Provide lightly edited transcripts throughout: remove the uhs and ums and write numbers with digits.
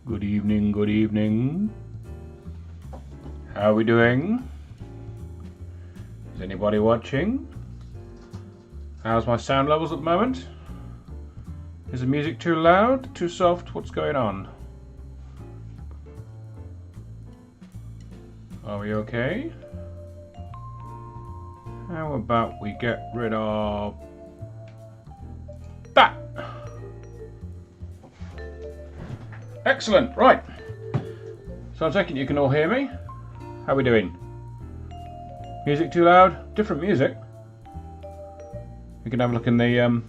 Good evening, good evening. How are we doing? Is anybody watching? How's my sound levels at the moment? Is the music too loud? Too soft? What's going on? Are we okay? How about we get rid of that? Excellent, right. So I'm taking you can all hear me. How are we doing? Music too loud? Different music. You can have a look in the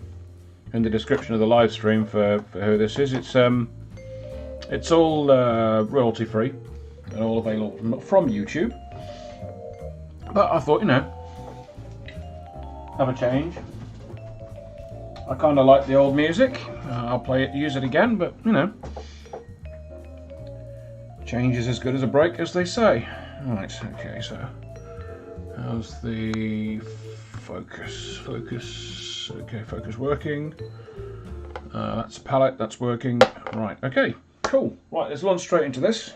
description of the live stream for who this is. It's all royalty free and all available from YouTube. But I thought, have a change. I kind of like the old music. I'll use it again, but change is as good as a break, as they say. Right, okay, so how's the focus? Okay, focus working. That's palette, that's working. Right, okay, cool. Right, let's launch straight into this.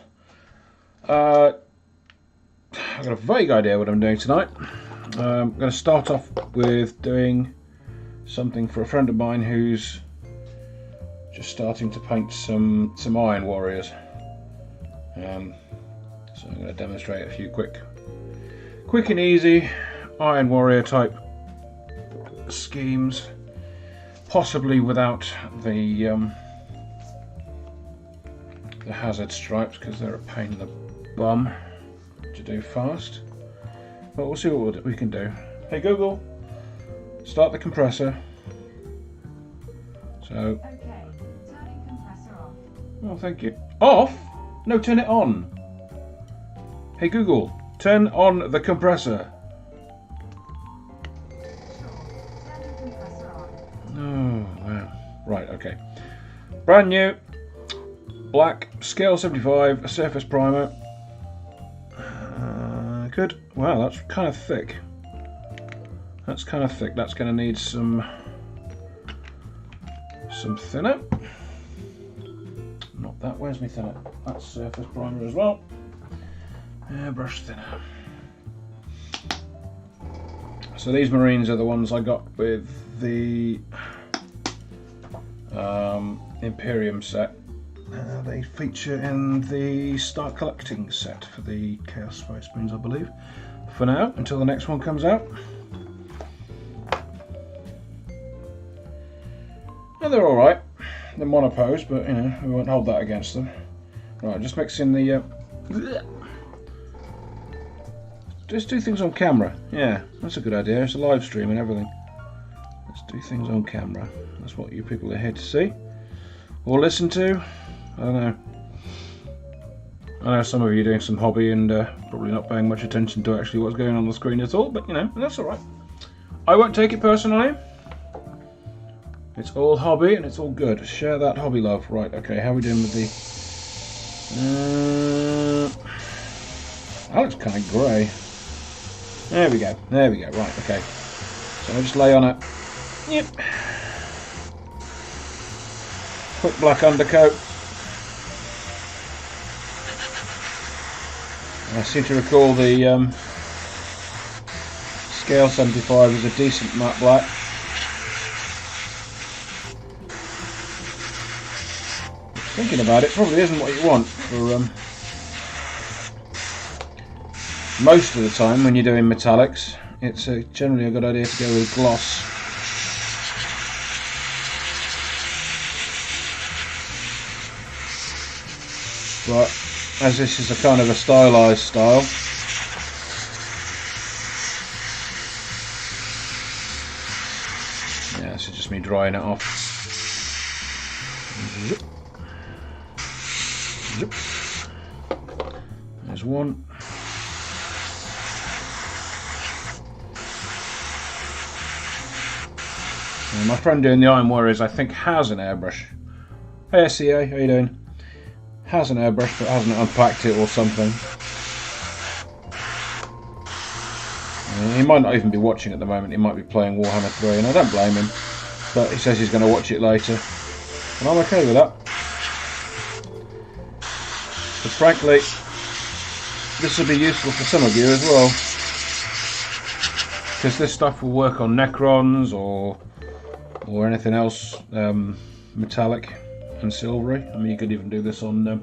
I've got a vague idea what I'm doing tonight. I'm going to start off with doing something for a friend of mine who's just starting to paint some Iron Warriors. So I'm going to demonstrate a few quick and easy Iron Warrior type schemes, possibly without the hazard stripes because they're a pain in the bum to do fast. But we'll see what we can do. Hey Google, start the compressor. So. Okay, turning compressor off. Oh, thank you. Off? No, turn it on. Hey Google, turn on the compressor. Turning compressor on. Oh, wow. Right, okay. Brand new, black, scale 75, surface primer. Good. Wow, that's kind of thick. That's going to need some thinner. Not that. Where's my thinner? That's surface primer as well. Airbrush thinner. So these marines are the ones I got with the Imperium set. They feature in the Start Collecting set for the Chaos Space Marines, I believe. For now, until the next one comes out. And they're alright. They're monopose, but we won't hold that against them. Right, just mixing the... Just do things on camera. Yeah, that's a good idea. It's a live stream and everything. Let's do things on camera. That's what you people are here to see. Or listen to. I don't know. I know some of you are doing some hobby and probably not paying much attention to actually what's going on the screen at all, but that's alright. I won't take it personally. It's all hobby and it's all good. Share that hobby love. Right, okay, how are we doing with the... that looks kind of grey. There we go, right, okay. So I'll just lay on it. Yep. Quick black undercoat. I seem to recall the scale 75 is a decent matte black. Thinking about it, probably isn't what you want for most of the time when you're doing metallics. It's generally a good idea to go with gloss. But as this is a kind of a stylized style, yeah, this is just me drying it off. Zip. Zip. There's one. And my friend doing the Iron Warriors, I think, has an airbrush. Hey SCA, how you doing? Has an airbrush but hasn't unpacked it or something. He might not even be watching at the moment. He might be playing Warhammer 3, and I don't blame him. But he says he's going to watch it later, and I'm okay with that. But frankly, this will be useful for some of you as well, because this stuff will work on Necrons or anything else metallic and silvery. I mean, you could even do this on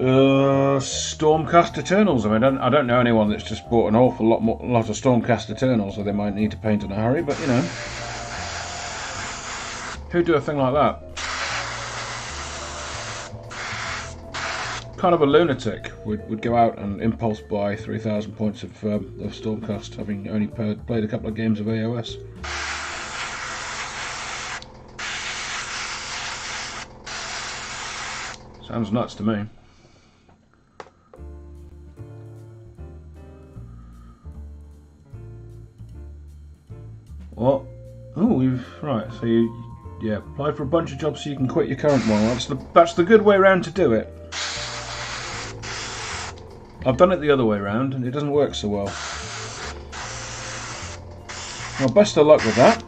Stormcast Eternals. I mean, I don't know anyone that's just bought an awful lot of Stormcast Eternals, so they might need to paint in a hurry. But you know, who'd do a thing like that? Kind of a lunatic would go out and impulse buy 3,000 points of Stormcast, having only played a couple of games of AOS. Sounds nuts to me. What? Oh, right. So you apply for a bunch of jobs so you can quit your current one. That's the good way around to do it. I've done it the other way around and it doesn't work so well. Well, best of luck with that.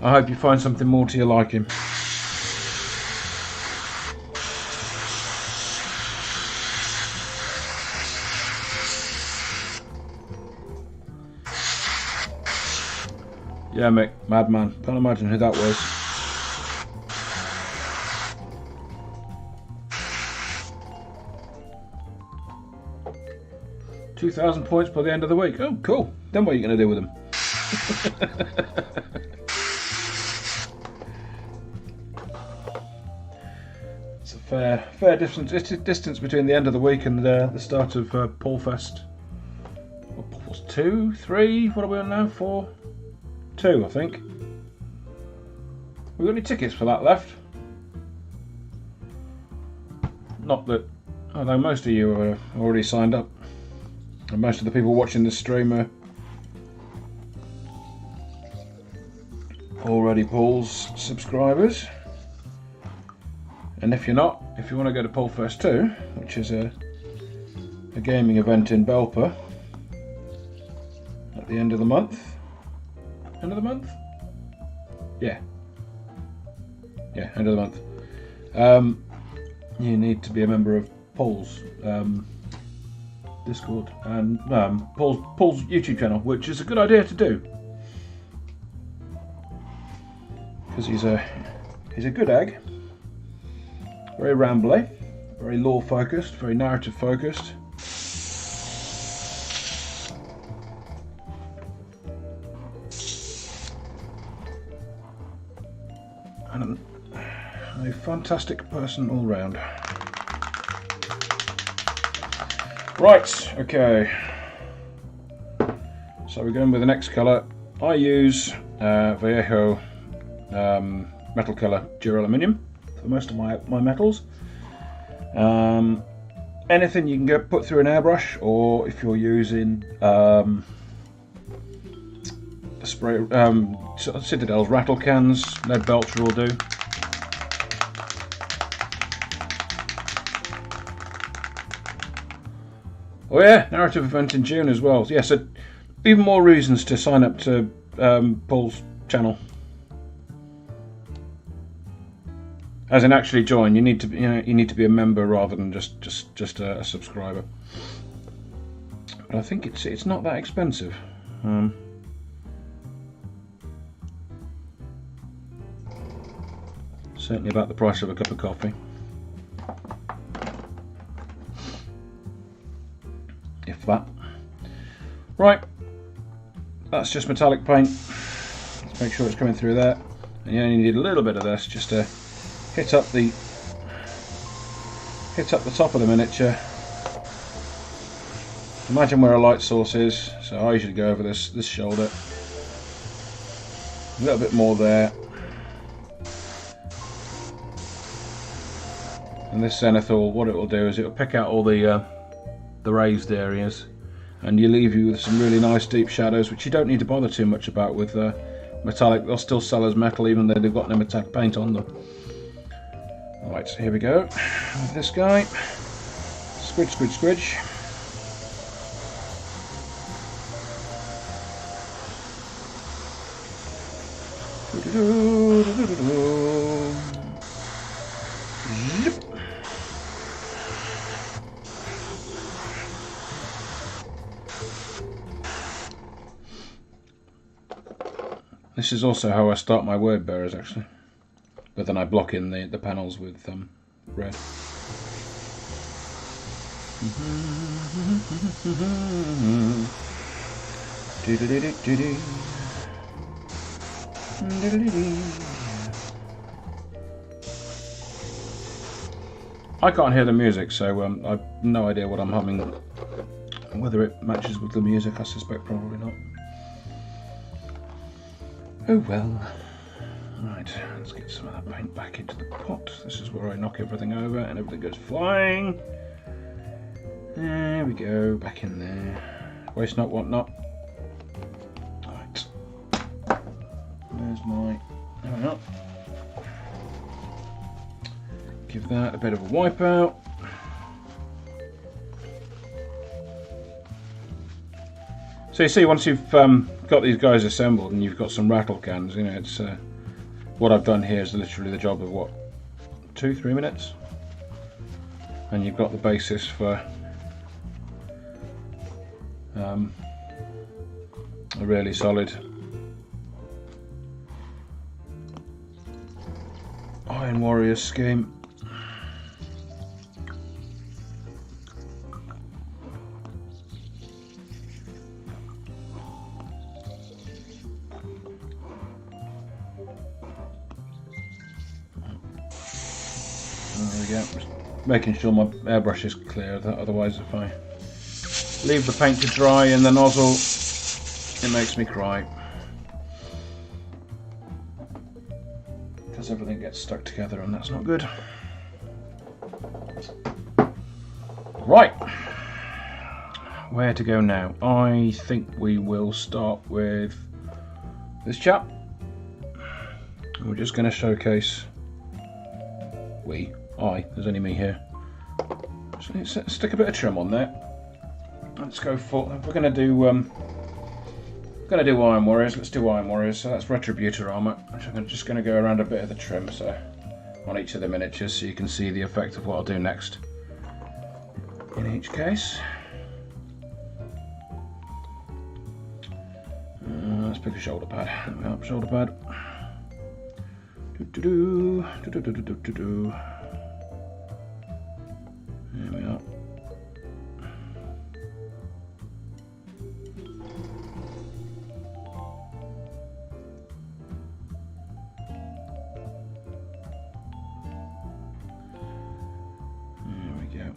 I hope you find something more to your liking. Yeah, Mick, madman. Can't imagine who that was. $2,000 points by the end of the week. Oh, cool. Then what are you going to do with them? It's a fair distance between the end of the week and the start of Paulfest. What's 2, 3? What are we on now? 4, 2, I think. We got any tickets for that left? Not that. Although most of you are already signed up. And most of the people watching this stream are already Paul's subscribers. And if you're not, if you want to go to Paulfest 2, which is a gaming event in Belper at the end of the month. End of the month? Yeah. Yeah, end of the month. You need to be a member of Paul's Discord and Paul's YouTube channel, which is a good idea to do because he's a good egg, very rambly, very lore focused, very narrative focused. And a fantastic person all round. Right, okay. So we're going with the next colour. I use Vallejo metal colour duraluminum for most of my metals. Anything you can put through an airbrush, or if you're using spray Citadel's rattle cans, lead belcher will do. Oh yeah, narrative event in June as well. Yeah, so even more reasons to sign up to Paul's channel. As in, actually join. You need to be a member rather than just a subscriber. But I think it's not that expensive. Certainly about the price of a cup of coffee. If that. Right, that's just metallic paint. Let's make sure it's coming through there. And you only need a little bit of this just to hit up the top of the miniature. Imagine where a light source is. So I usually go over this shoulder. A little bit more there. And this zenithal, what it will do is it will pick out all the raised areas, and leave you with some really nice deep shadows, which you don't need to bother too much about with metallic. They'll still sell as metal even though they've got no metallic paint on them. Alright, so here we go with this guy. Squidge, squidge, squidge. This is also how I start my word bearers, actually. But then I block in the panels with red. I can't hear the music, so I've no idea what I'm humming. Whether it matches with the music, I suspect probably not. Oh well. Right, let's get some of that paint back into the pot. This is where I knock everything over and everything goes flying. There we go, back in there. Waste not, want not. Right. There's my... There we are. Give that a bit of a wipe out. So you see, once you've got these guys assembled and you've got some rattle cans, you know, it's what I've done here is literally the job of what, 2-3 minutes, and you've got the basis for a really solid Iron Warrior scheme. There we go. Just making sure my airbrush is clear, otherwise if I leave the paint to dry in the nozzle, it makes me cry. Because everything gets stuck together and that's not good. Right. Where to go now? I think we will start with this chap. We're just going to showcase... there's only me here. So let's stick a bit of trim on there. Let's go for... We're going to do Iron Warriors. Let's do Iron Warriors. So that's Retributor armour. I'm just going to go around a bit of the trim, so on each of the miniatures, so you can see the effect of what I'll do next in each case. Let's pick a shoulder pad. Shoulder pad. There we are. There we go.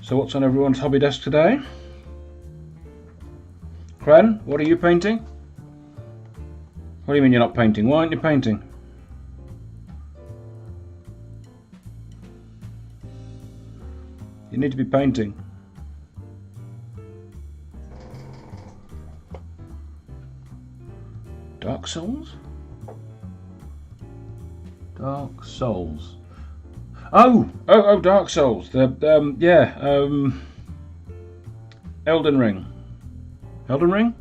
So what's on everyone's hobby desk today? Cran, what are you painting? What do you mean you're not painting? Why aren't you painting? You need to be painting. Dark Souls? Dark Souls. Oh, Dark Souls. Elden Ring. Elden Ring?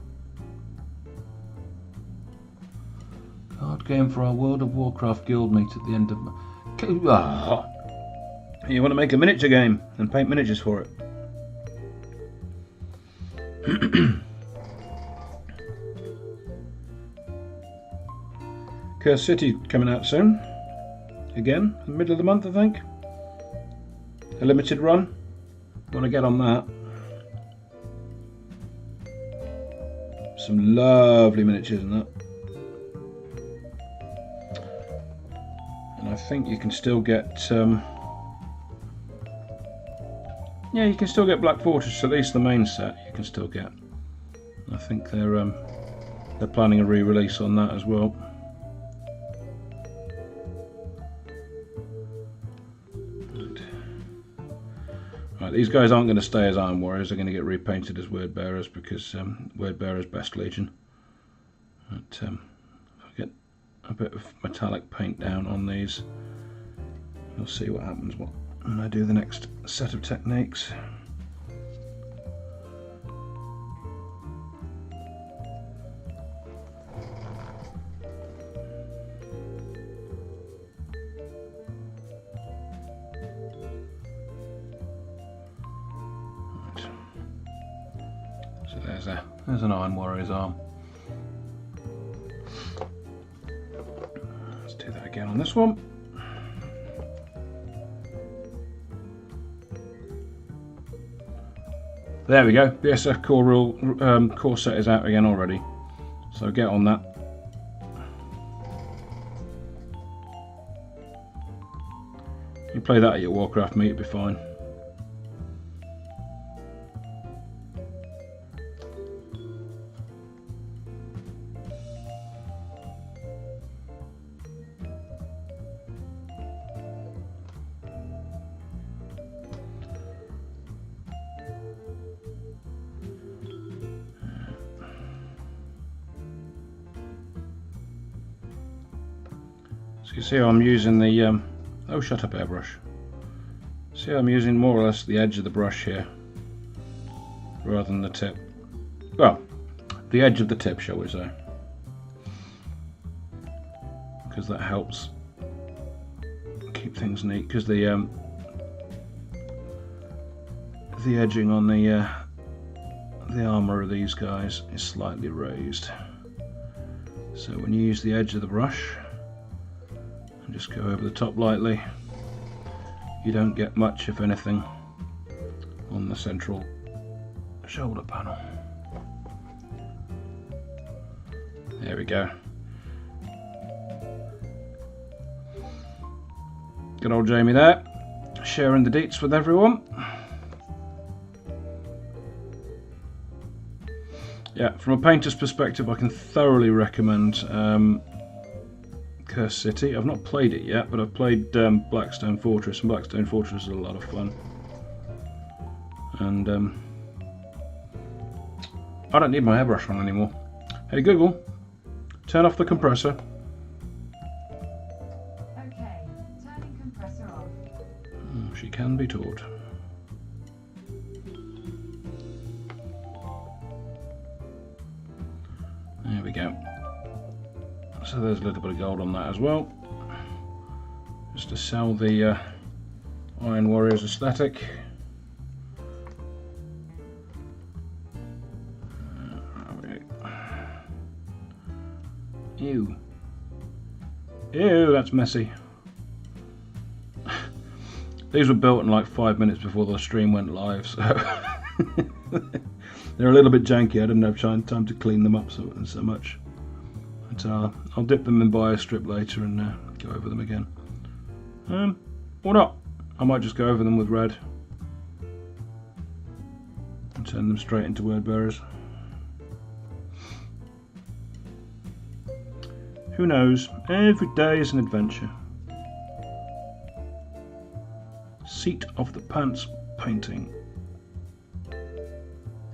Card game for our World of Warcraft guild meet at the end of... You want to make a miniature game and paint miniatures for it. Curse City coming out soon. Again, in the middle of the month, I think. A limited run. Want to get on that. Some lovely miniatures in that. And I think you can still get... yeah, you can still get Black Fortress, at least the main set you can still get. I think they're planning a re-release on that as well. Right, these guys aren't going to stay as Iron Warriors, they're going to get repainted as Word Bearers because Word Bearers best Legion. But if I get a bit of metallic paint down on these, we'll see what happens when I do the next set of techniques. There's an Iron Warrior's arm. Let's do that again on this one. There we go. The SF core set is out again already. So get on that. You play that at your Warcraft meet, it'll be fine. So you see how I'm using the oh, shut up, airbrush. See how I'm using more or less the edge of the brush here rather than the tip. Well, the edge of the tip, shall we say, because that helps keep things neat, because the edging on the armour of these guys is slightly raised. So when you use the edge of the brush and just go over the top lightly, you don't get much, if anything, on the central shoulder panel. There we go. Good old Jamie there, sharing the deets with everyone. Yeah, from a painter's perspective, I can thoroughly recommend Curse City. I've not played it yet, but I've played Blackstone Fortress, and Blackstone Fortress is a lot of fun. And I don't need my airbrush on anymore. Hey Google, turn off the compressor. Okay, turning compressor off. She can be taught. There we go. So there's a little bit of gold on that as well, just to sell the Iron Warriors aesthetic. Ew. Ew, that's messy. These were built in like 5 minutes before the stream went live, so they're a little bit janky. I didn't have time to clean them up so much. But I'll dip them in BioStrip later and go over them again. Or not. I might just go over them with red and turn them straight into word bearers. Who knows? Every day is an adventure. Seat of the Pants painting.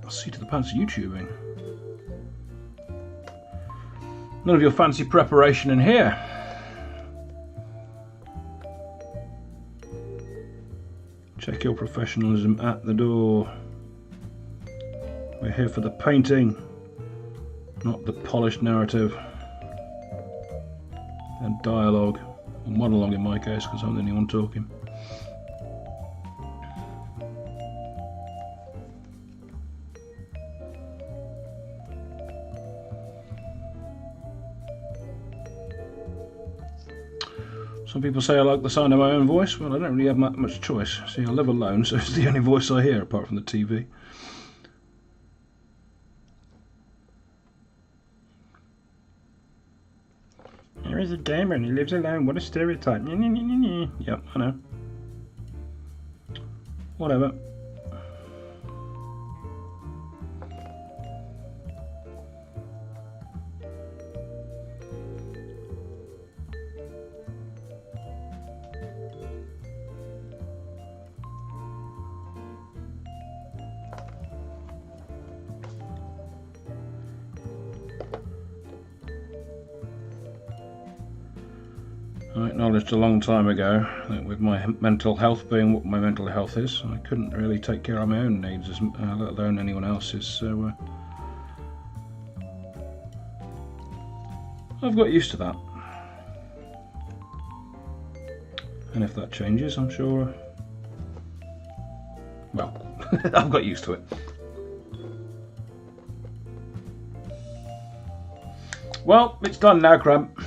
Seat of the Pants YouTubing. None of your fancy preparation in here. Check your professionalism at the door. We're here for the painting, not the polished narrative and dialogue, or monologue in my case, because I'm the only one talking. Some people say I like the sound of my own voice. Well, I don't really have much choice. See, I live alone, so it's the only voice I hear apart from the TV. There is a gamer and he lives alone. What a stereotype. Yep, I know. Whatever. I acknowledged a long time ago that with my mental health being what my mental health is, I couldn't really take care of my own needs, let alone anyone else's, so I've got used to that. And if that changes, I'm sure, well, I've got used to it. Well, it's done now, Cramp.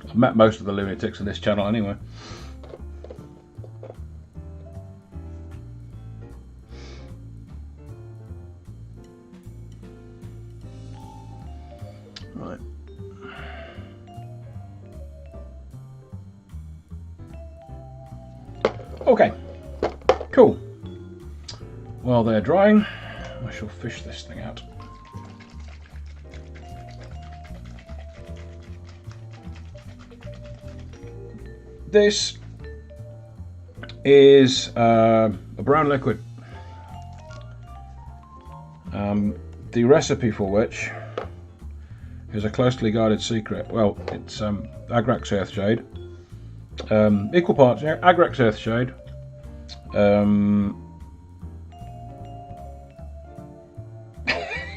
I've met most of the lunatics on this channel anyway. Right. Okay, cool. While they're drying, I shall fish this thing out. This is a brown liquid, the recipe for which is a closely guarded secret. Well, it's Agrax Earthshade, equal parts, yeah, Agrax Earthshade,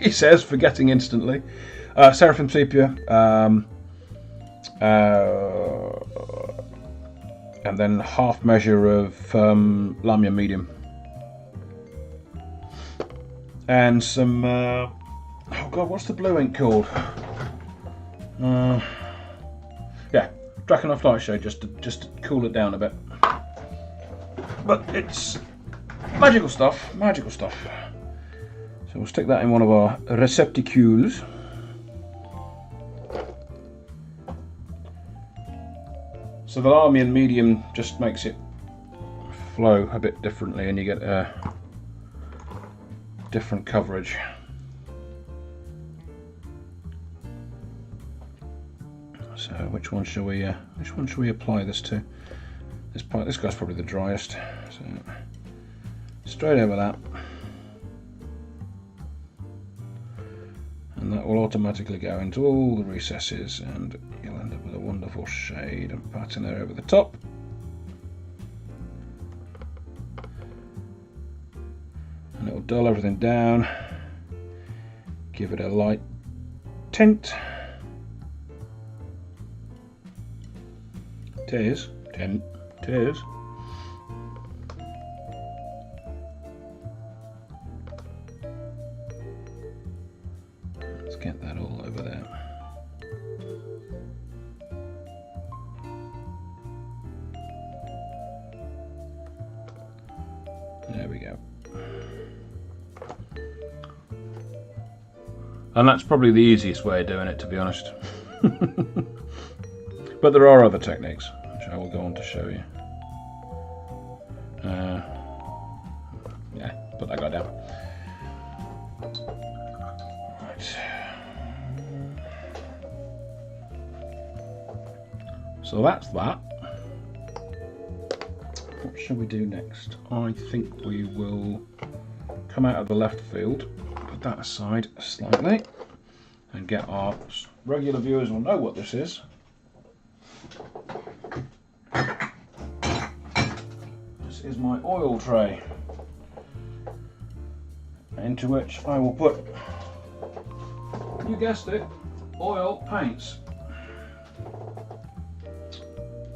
he says, forgetting instantly, Seraphim Sepia, and then half measure of Lamia Medium, and some oh god, what's the blue ink called? Yeah, Drakenhof Nightshade, just to cool it down a bit. But it's magical stuff, magical stuff. So we'll stick that in one of our receptacles. So the Lamian medium just makes it flow a bit differently, and you get a different coverage. So which one shall we apply this to? This guy's probably the driest. So straight over that, and that will automatically go into all the recesses, and you'll end up with a wonderful shade and pattern there over the top. And it will dull everything down, give it a light tint. Tears. Let's get that all over there. There we go. And that's probably the easiest way of doing it, to be honest. But there are other techniques, which I will go on to show you. Yeah, put that guy down. Right. So that's that. What shall we do next? I think we will come out of the left field, put that aside slightly, and get our regular viewers will know what this is. This is my oil tray, into which I will put, you guessed it, oil paints.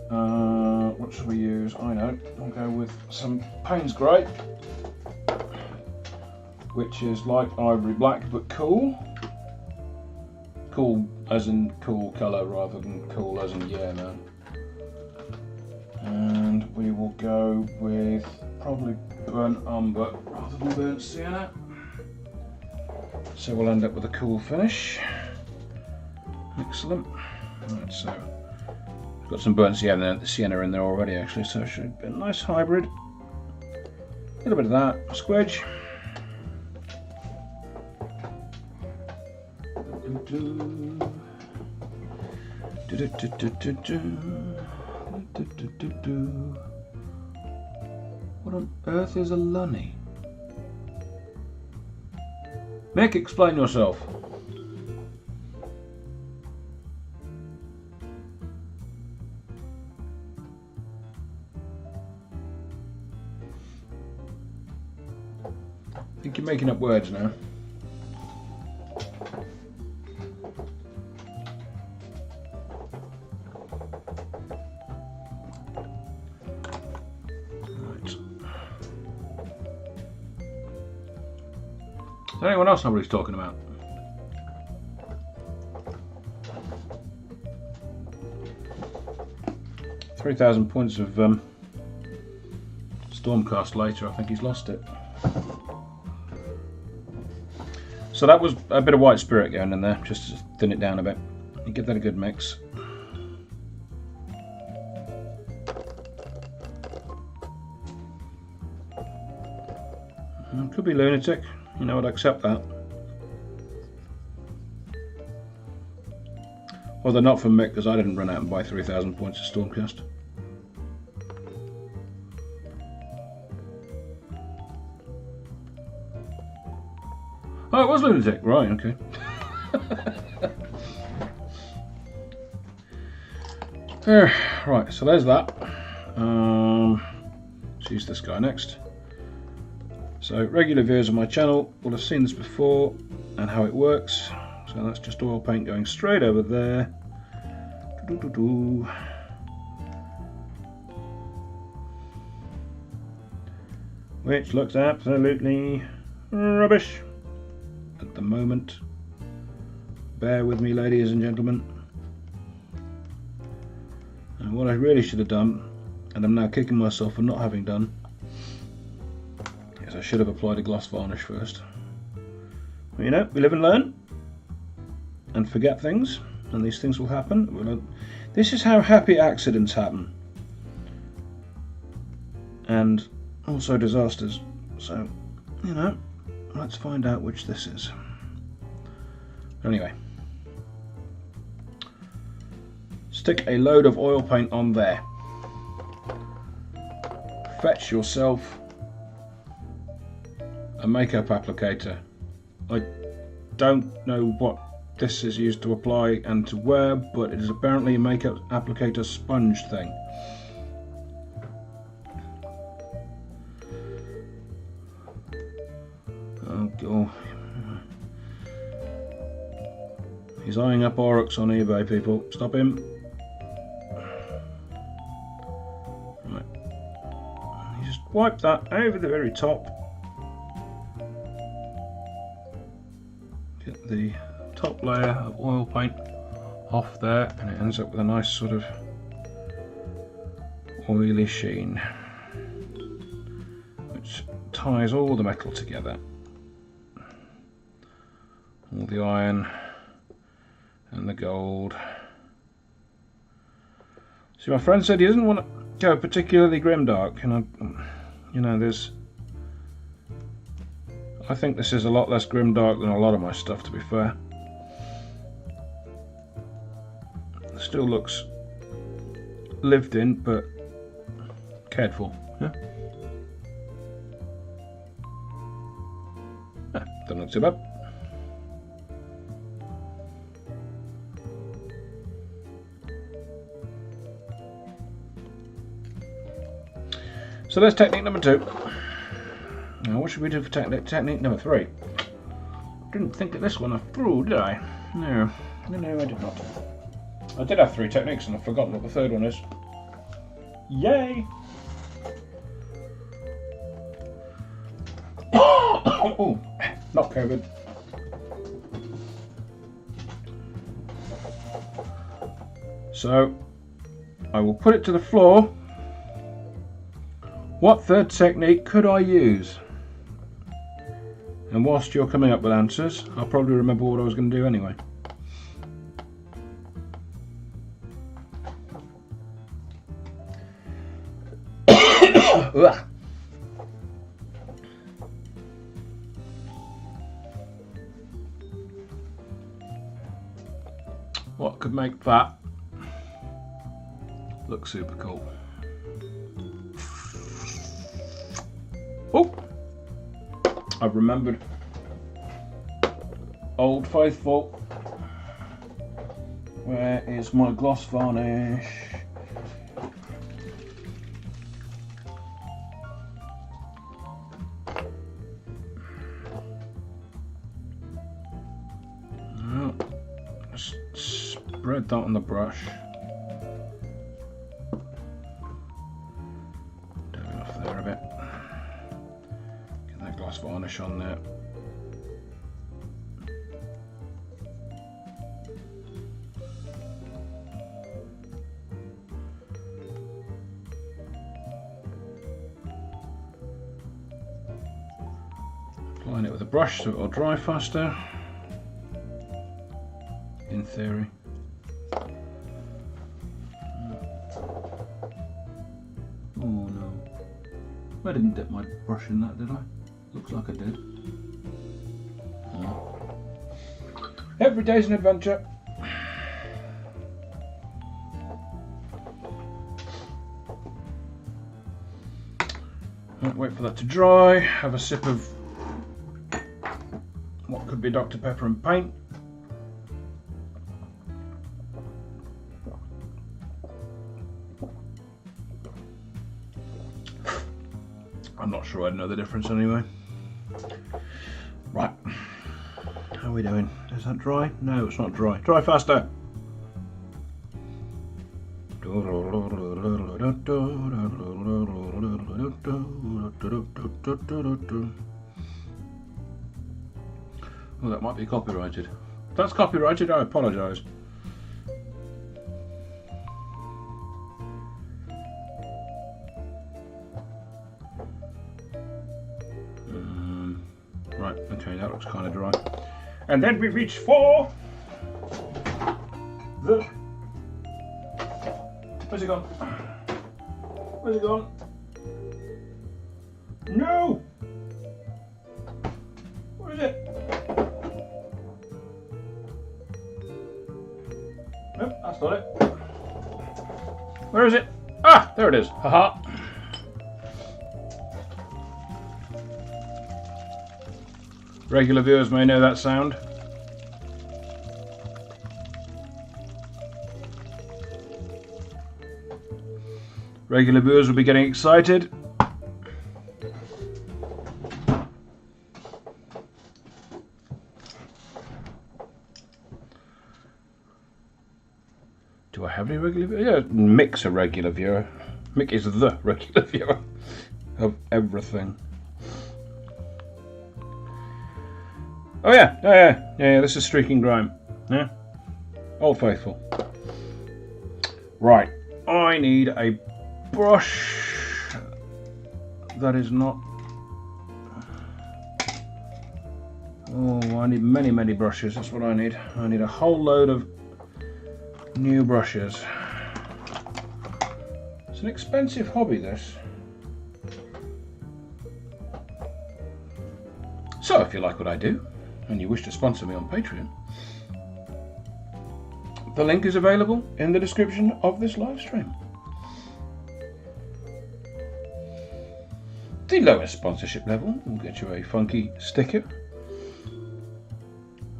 What should we use? I know, I'll go with some Payne's Grey, which is like ivory black but cool. Cool as in cool colour rather than cool as in yeah man. And we will go with probably burnt umber rather than burnt sienna. So we'll end up with a cool finish. Excellent. Right, so we've got some burnt sienna in there already actually, so it should be a nice hybrid. A little bit of that, squidge. What on earth is a lunny? Mick, explain yourself. I think you're making up words now. Does anyone else know what he's talking about? £3,000 points of Stormcast later, I think he's lost it. So that was a bit of white spirit going in there, just to thin it down a bit. You give that a good mix. Could be lunatic, you know, I'd accept that. Although not from Mick, because I didn't run out and buy 3,000 points of Stormcast. Oh, it was lunatic, right, okay. Right, so there's that. Let's use this guy next. So regular viewers of my channel will have seen this before and how it works. So that's just oil paint going straight over there. Which looks absolutely rubbish at the moment. Bear with me, ladies and gentlemen. And what I really should have done, and I'm now kicking myself for not having done, is I should have applied a gloss varnish first. Well, you know, we live and learn and forget things, and these things will happen. This is how happy accidents happen, and also disasters. So, you know, let's find out which this is. Anyway, stick a load of oil paint on there. Fetch yourself a makeup applicator. I don't know what this is used to apply and to wear, but it is apparently a makeup applicator sponge thing. Oh god. He's eyeing up Aurochs on eBay, people. Stop him. Right. You just wipe that over the very top. Get the top layer of oil paint off there, and it ends up with a nice sort of oily sheen, which ties all the metal together. All the iron and the gold. See, my friend said he doesn't want to go particularly grimdark, and you know, I think this is a lot less grimdark than a lot of my stuff, to be fair. It still looks lived in, but cared for. Yeah? Doesn't look too bad. So that's technique number 2. Now what should we do for technique number 3? Didn't think of this one through, did I? No, I did not. I did have 3 techniques and I've forgotten what the third one is. Yay! Oh, not COVID. So I will put it to the floor. What third technique could I use? And whilst you're coming up with answers, I'll probably remember what I was going to do anyway. What could make that look super cool? Oh, I've remembered. Old Faithful. Where is my gloss varnish? Just spread that on the brush. Varnish on there. Applying it with a brush so it'll dry faster, in theory. Oh no, I didn't dip my brush in that, did I? Looks like I did. Oh. Every day's an adventure. Wait for that to dry, have a sip of what could be Dr. Pepper and paint. I'm not sure I'd know the difference anyway. Right, how are we doing? Is that dry? No, it's not dry. Dry faster! Oh, that might be copyrighted. If that's copyrighted, I apologise. Right, okay, that looks kind of dry. And then we reach for the... Where's it gone? Where's it gone? No! Where is it? Nope, that's not it. Where is it? Ah, there it is. Haha. Regular viewers may know that sound. Regular viewers will be getting excited. Do I have any regular viewers? Yeah, Mick's a regular viewer. Mick is the regular viewer of everything. Oh yeah, this is Streaking Grime. Yeah, Old Faithful. Right, I need a brush that is not... Oh, I need many brushes, that's what I need. I need a whole load of new brushes. It's an expensive hobby, this. So if you like what I do, and you wish to sponsor me on Patreon, the link is available in the description of this live stream. The lowest sponsorship level will get you a funky sticker.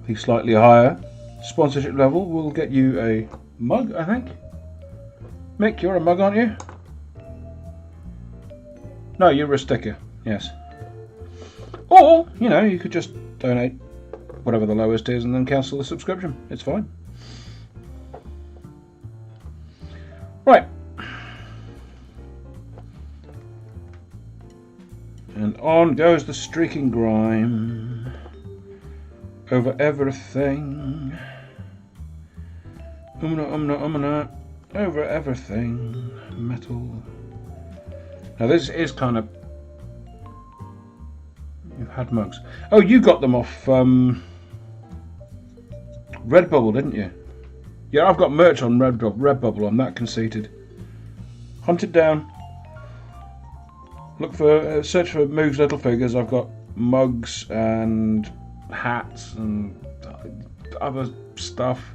The slightly higher sponsorship level will get you a mug, I think. Mick, you're a mug, aren't you? No, you're a sticker, yes. Or, you know, you could just donate whatever the lowest is and then cancel the subscription. It's fine. Right. And on goes the Streaking Grime over everything. Over everything. Metal. Now this is kind of... You've had mugs. Oh, you got them off Redbubble, didn't you? Yeah, I've got merch on Redbubble. I'm that conceited. Hunt it down. Look for, search for Moog's Little Figures. I've got mugs and hats and other stuff.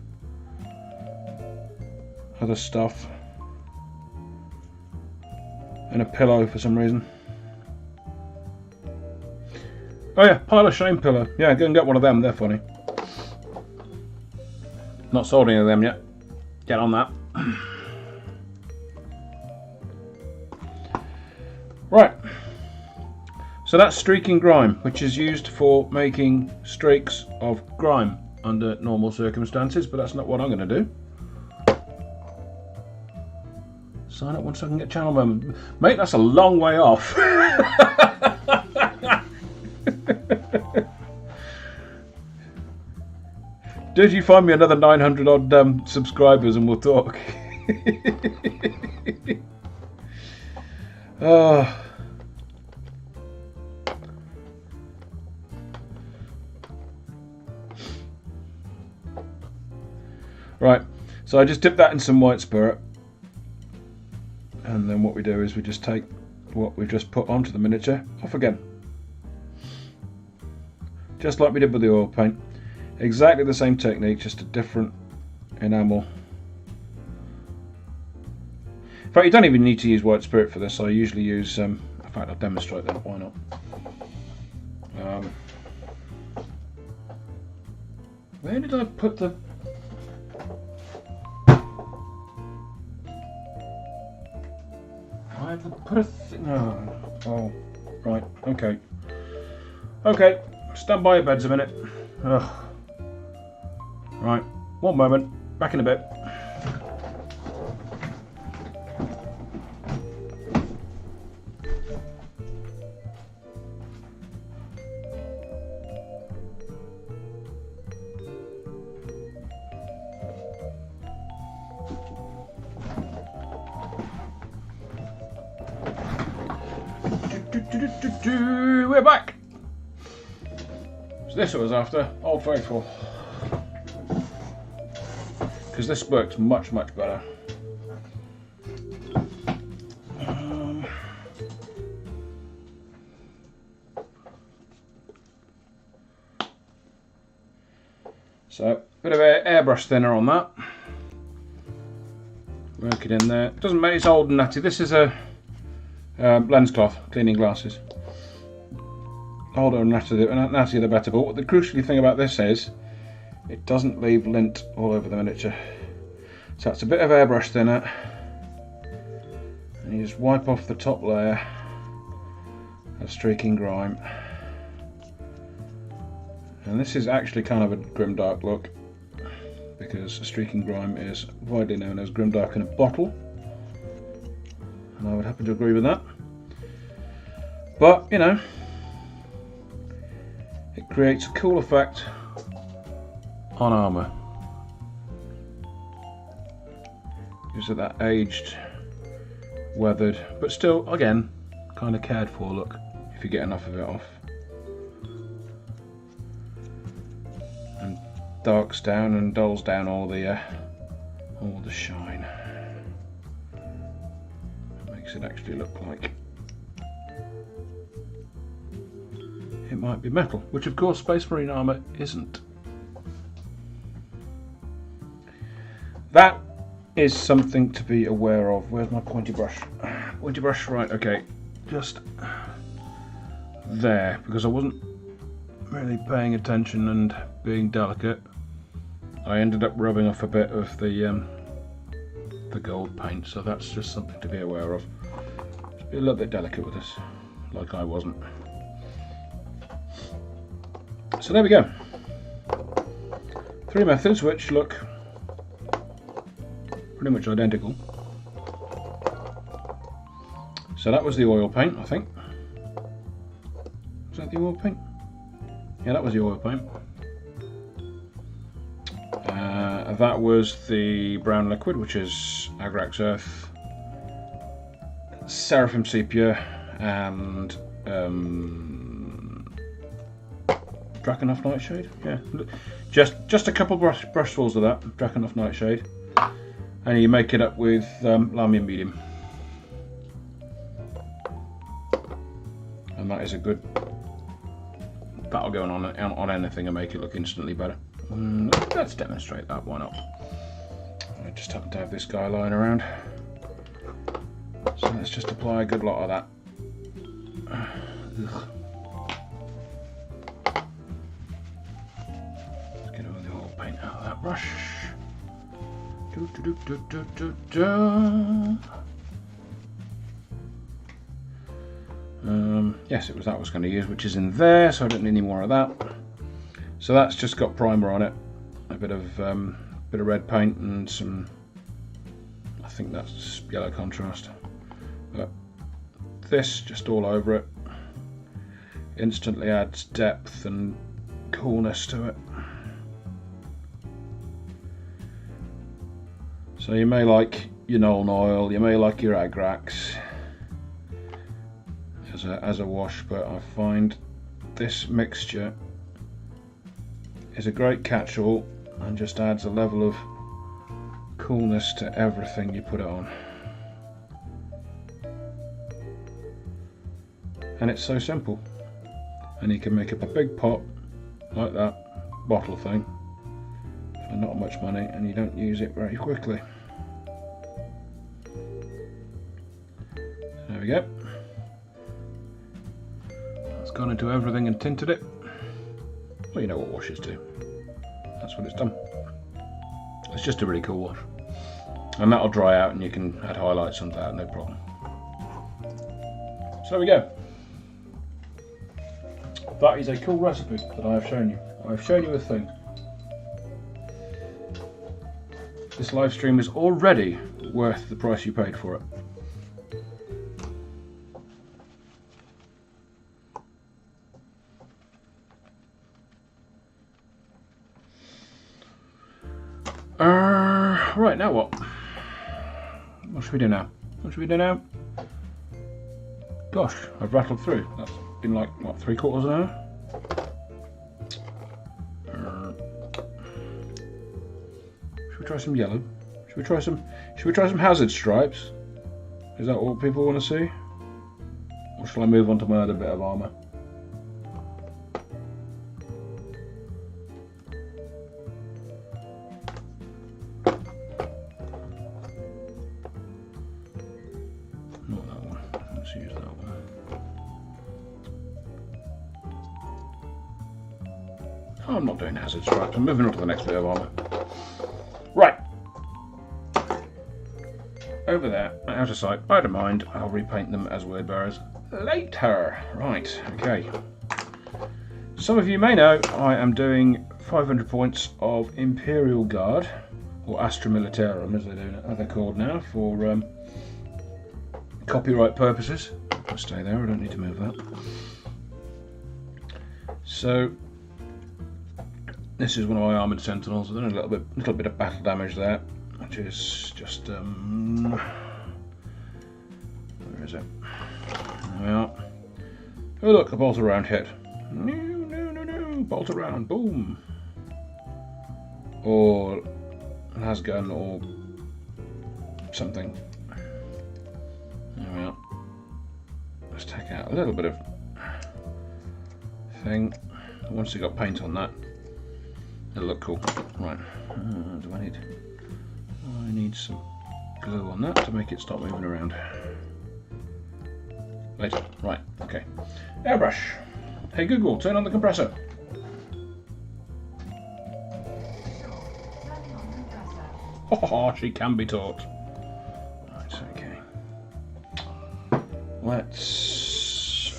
And a pillow for some reason. Oh yeah, pile of shame pillow. Yeah, go and get one of them. They're funny. Not sold any of them yet. Get on that. Right. So that's Streaking Grime, which is used for making streaks of grime under normal circumstances, but that's not what I'm going to do. Sign up once I can get channel moment. Mate, that's a long way off. Did you find me another 900 odd subscribers and we'll talk? Right, so I just dip that in some white spirit, and then what we do is we just take what we've just put onto the miniature off again, just like we did with the oil paint. Exactly the same technique, just a different enamel. In fact, you don't even need to use white spirit for this. I usually use, in fact I'll demonstrate that, why not. Where did I put the... I have to put a thing... Oh, right, okay. Okay, stand by your beds a minute. Ugh. Right, one moment, back in a bit. We're back! So this was after Old Faithful. Because this works much, much better. So, a bit of airbrush thinner on that. Work it in there. It doesn't matter, it's old and natty. This is a lens cloth, cleaning glasses. Older and nattier the better, but the crucial thing about this is it doesn't leave lint all over the miniature. So it's a bit of airbrush thinner, and you just wipe off the top layer of streaking grime. And this is actually kind of a grimdark look, because streaking grime is widely known as grimdark in a bottle, and I would happen to agree with that. But, you know, it creates a cool effect on armour. Gives it that aged, weathered, but still, again, kind of cared for look, if you get enough of it off. And darks down and dulls down all the shine. Makes it actually look like it might be metal, which of course Space Marine armour isn't. That is something to be aware of. Where's my pointy brush? Pointy brush, right, okay. Just there, because I wasn't really paying attention and being delicate. I ended up rubbing off a bit of the gold paint, so that's just something to be aware of. Just be a little bit delicate with this, like I wasn't. So there we go. 3 methods which look pretty much identical. So that was the oil paint, I think. Was that the oil paint? Yeah, that was the oil paint. That was the brown liquid, which is Agrax Earth, Seraphim Sepia, and Drakenhof Nightshade. Yeah, just a couple brushfuls of that Drakenhof Nightshade, and you make it up with Lamium Medium, and that is a good. That'll go on anything and make it look instantly better. Let's demonstrate that. Why not? I just happen to have this guy lying around, so let's just apply a good lot of that. Ugh. Out of that brush. Yes, it was that I was going to use, which is in there, so I don't need any more of that. So that's just got primer on it, a bit of red paint and some, I think that's yellow contrast. But this just all over it instantly adds depth and coolness to it. So you may like your Nuln Oil, you may like your Agrax as a wash, but I find this mixture is a great catch-all and just adds a level of coolness to everything you put it on. And it's so simple. And you can make up a big pot like that bottle thing for not much money, and you don't use it very quickly. There we go. It's gone into everything and tinted it. Well, you know what washes do. That's what it's done. It's just a really cool wash. And that'll dry out and you can add highlights onto that, no problem. So there we go. That is a cool recipe that I have shown you. I've shown you a thing. This live stream is already worth the price you paid for it. Right, now what? What should we do now? What should we do now? Gosh, I've rattled through. That's been like, what, 3/4 of an hour? Should we try some yellow? Should we try some hazard stripes? Is that what people want to see? Or shall I move on to my other bit of armour? Not that one. Let's use that one. Oh, I'm not doing hazard stripes. I'm moving on to the next bit of armour. Right. Over there, out of sight, out of mind. I'll repaint them as word bearers later. Right, okay. Some of you may know I am doing 500 points of Imperial Guard, or Astra Militarum as they're called now, for copyright purposes. I'll stay there, I don't need to move that. So, this is one of my armoured sentinels. I've done a little bit of battle damage there, which is just where is it? There we are. Oh look, a bolt around hit. No, bolt around, boom. Or las gun or something. There we are. Let's take out a little bit of thing. Once you got paint on that, it'll look cool. Right, what do I need? I need some glue on that to make it stop moving around. Later. Right, okay. Airbrush. Hey Google, turn on the compressor. Oh, she can be taught. Right, okay. Let's...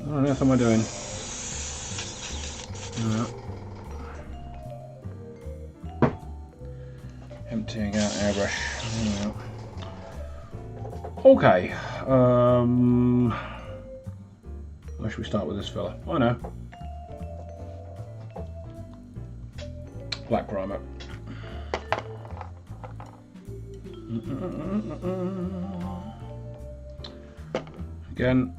What on earth am I doing? Emptying out airbrush. Okay. Where should we start with this fella? I know. Black primer. Again,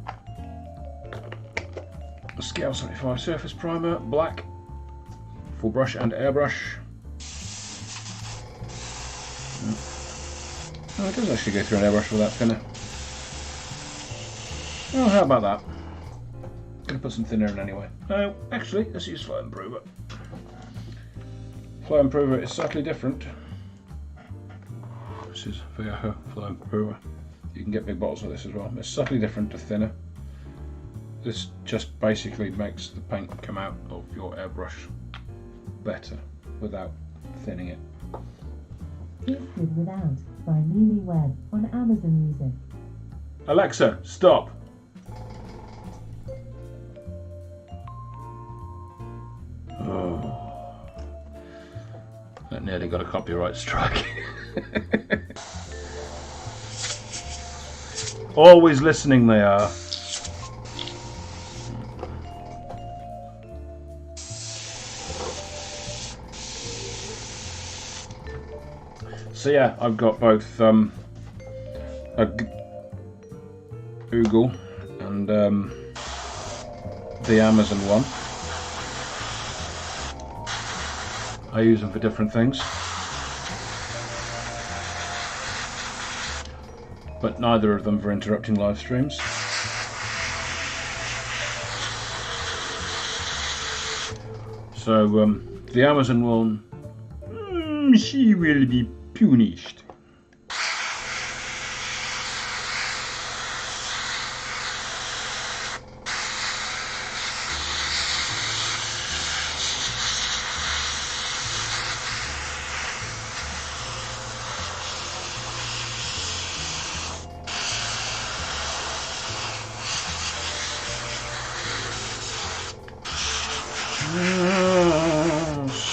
a Scale 75 surface primer, black, full brush and airbrush. Oh, it does actually go through an airbrush with that thinner. Oh, how about that? Gonna put some thinner in anyway. No, actually, let's use Flow Improver. Flow Improver is slightly different. This is Viaja Flow Improver. You can get big bottles of this as well. It's slightly different to thinner. This just basically makes the paint come out of your airbrush better without thinning it. Gifted Without by Lily Webb on Amazon Music. Alexa, stop. Oh, that nearly got a copyright strike. Always listening they are. So yeah, I've got both a Google and the Amazon one. I use them for different things. But neither of them for interrupting live streams. So the Amazon one, she will be punished.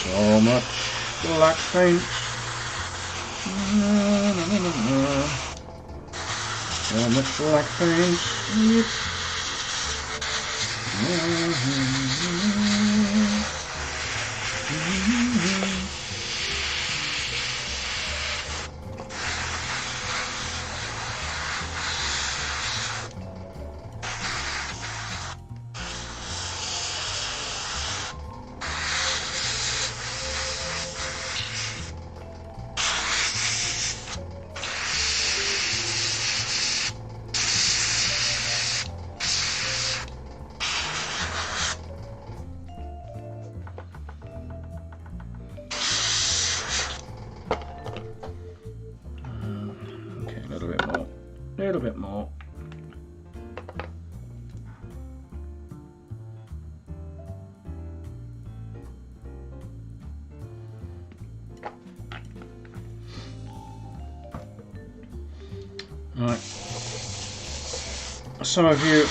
So much black paint. So much black paint. Yep. A little bit more. Right. Some of you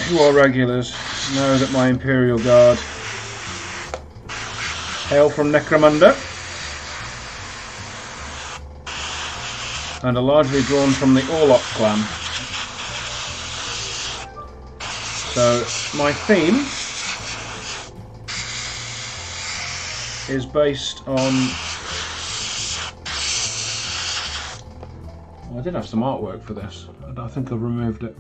who are regulars know that my Imperial Guard hail from Necromunda and are largely drawn from the Orlok clan. So my theme is based on... Well, I did have some artwork for this. I think I've removed it.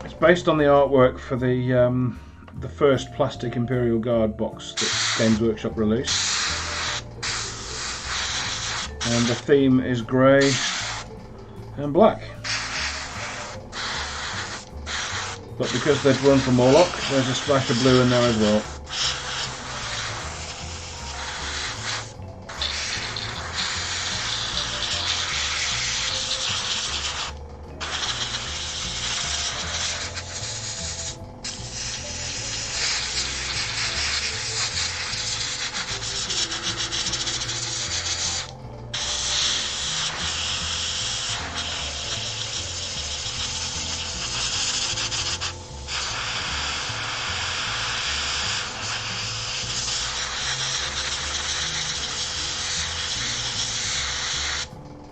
It's based on the artwork for the first plastic Imperial Guard box that Games Workshop released. And the theme is grey and black. But because they've run from Orlok, there's a splash of blue in there as well.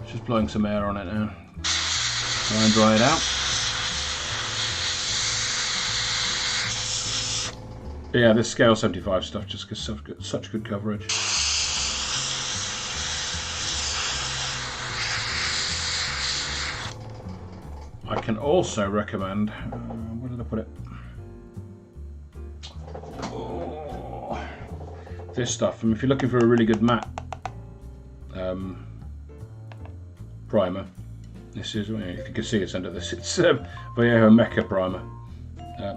Just blowing some air on it now. Try and dry it out. But yeah, this scale 75 stuff just gives such good coverage. I can also recommend, where did I put it? Oh, this stuff. I mean, if you're looking for a really good matte primer, this is, if you can see it's under this, it's Vallejo Mecha primer,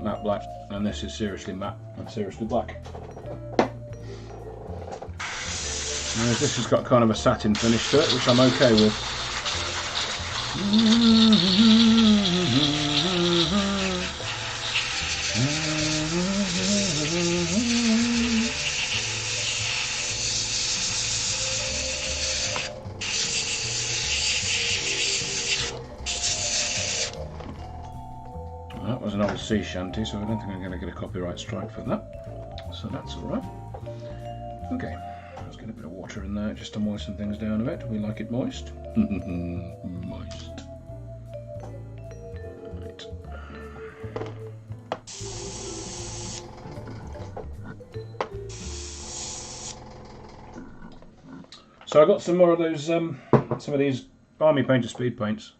matte black, and this is seriously matte and seriously black. Whereas this has got kind of a satin finish to it, which I'm okay with. That was an old sea shanty, so I don't think I'm going to get a copyright strike for that. So that's alright. Okay, let's get a bit of water in there just to moisten things down a bit. We like it moist. Moist. Right. So I got some more of those, some of these Army Painter speed paints.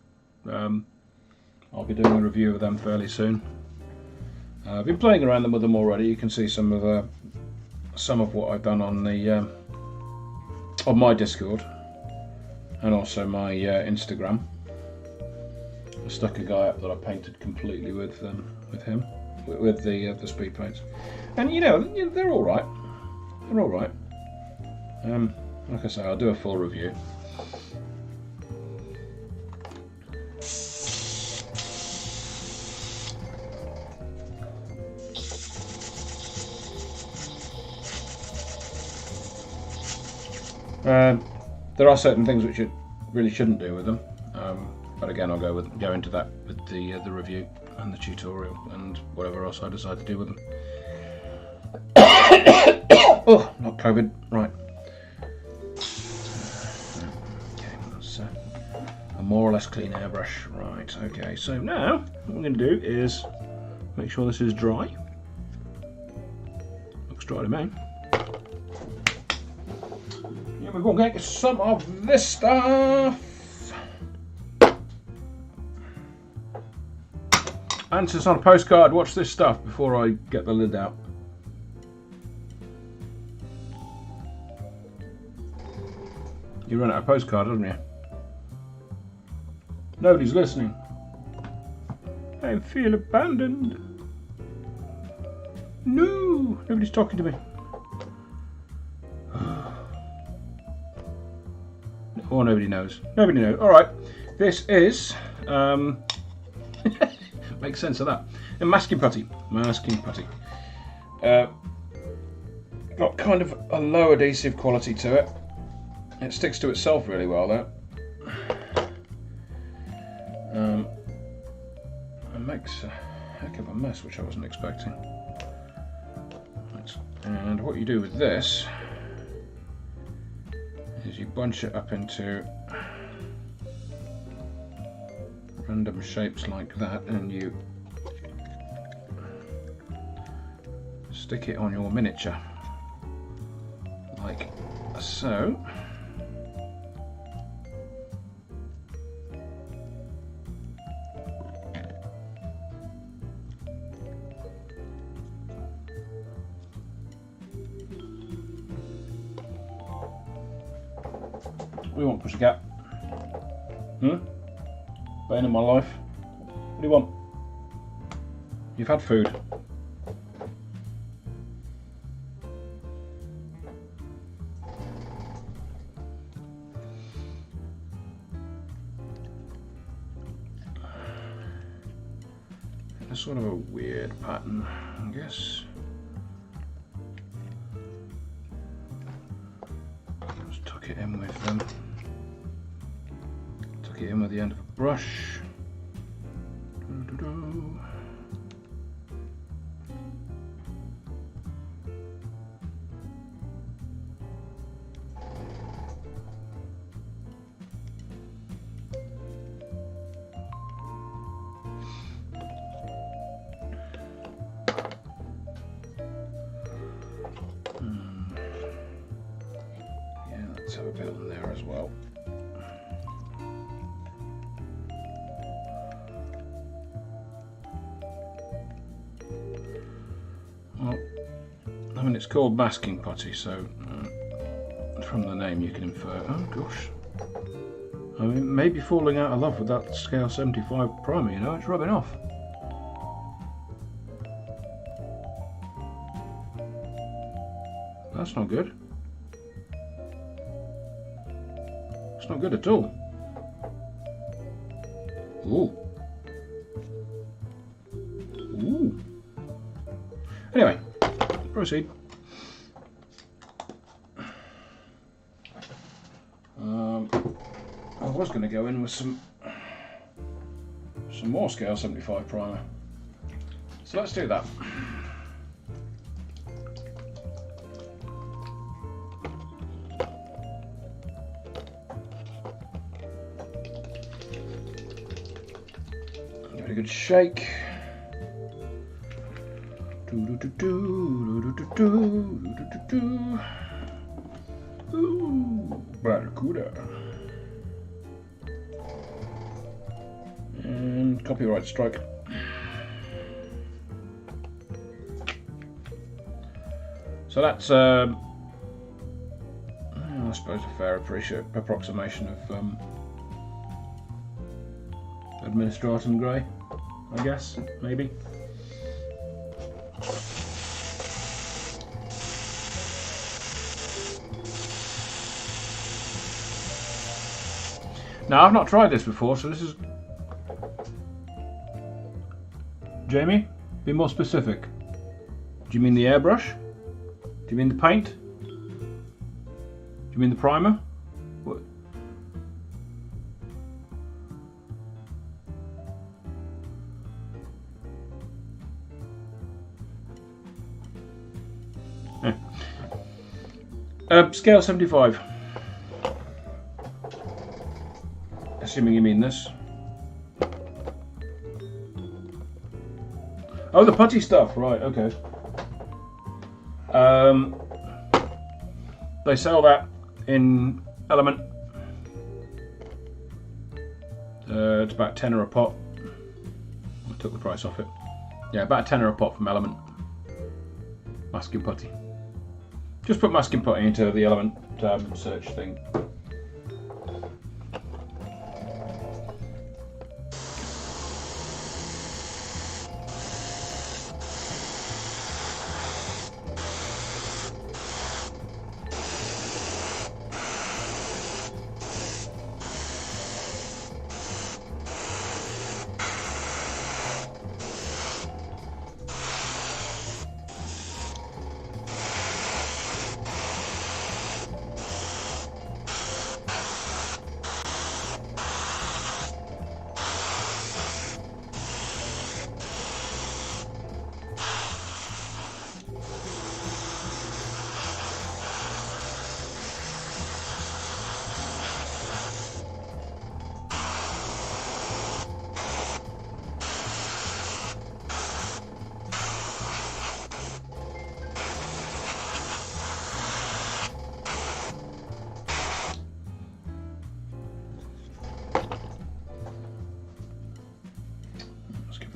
I'll be doing a review of them fairly soon. I've been playing around with them already. You can see some of some of what I've done on the on my Discord and also my Instagram. I stuck a guy up that I painted completely with him with the speed paints, and you know they're all right. They're all right. Like I say, I'll do a full review. There are certain things which you really shouldn't do with them, but again, I'll go into that with the review and the tutorial and whatever else I decide to do with them. Oh, not COVID, right. Okay, that's a more or less clean airbrush. Right, okay, so now what we're going to do is make sure this is dry. Looks dry to me. Yeah, we're going to get some of this stuff. And since it's on a postcard, watch this stuff before I get the lid out. You run out of postcard, haven't you? Nobody's listening. I feel abandoned. No, nobody's talking to me. Or nobody knows. Nobody knows. All right, this is makes sense of that. A masking putty. Masking putty. Got kind of a low adhesive quality to it. It sticks to itself really well, though. It makes a heck of a mess, which I wasn't expecting. And what you do with this is you bunch it up into random shapes like that, and you stick it on your miniature like so. What do you want, pussycat? Bane of my life. What do you want? You've had food. It's sort of a weird pattern, I guess. Just tuck it in with them. Tuck it in with the end of a brush. Yeah, let's have a bit on there as well. Well, I mean, it's called masking putty, so from the name you can infer. Oh gosh, I mean, maybe falling out of love with that scale 75 primer. You know, it's rubbing off. That's not good. It's not good at all. Ooh. Ooh. Anyway, proceed. I was going to go in with some more scale 75 primer. So let's do that. Give it a good shake. Ooh, barracuda. And copyright strike. So that's, I suppose, a fair approximation of Administratum Grey, I guess, maybe. Now, I've not tried this before, so this is... Jamie, be more specific. Do you mean the airbrush? Do you mean the paint? Do you mean the primer? What? Scale 75. Assuming you mean this. Oh, the putty stuff, right, okay. They sell that in Element. It's about £10 a pop. I took the price off it. Yeah, about £10 a pop from Element. Masking putty. Just put masking putty into the Element search thing.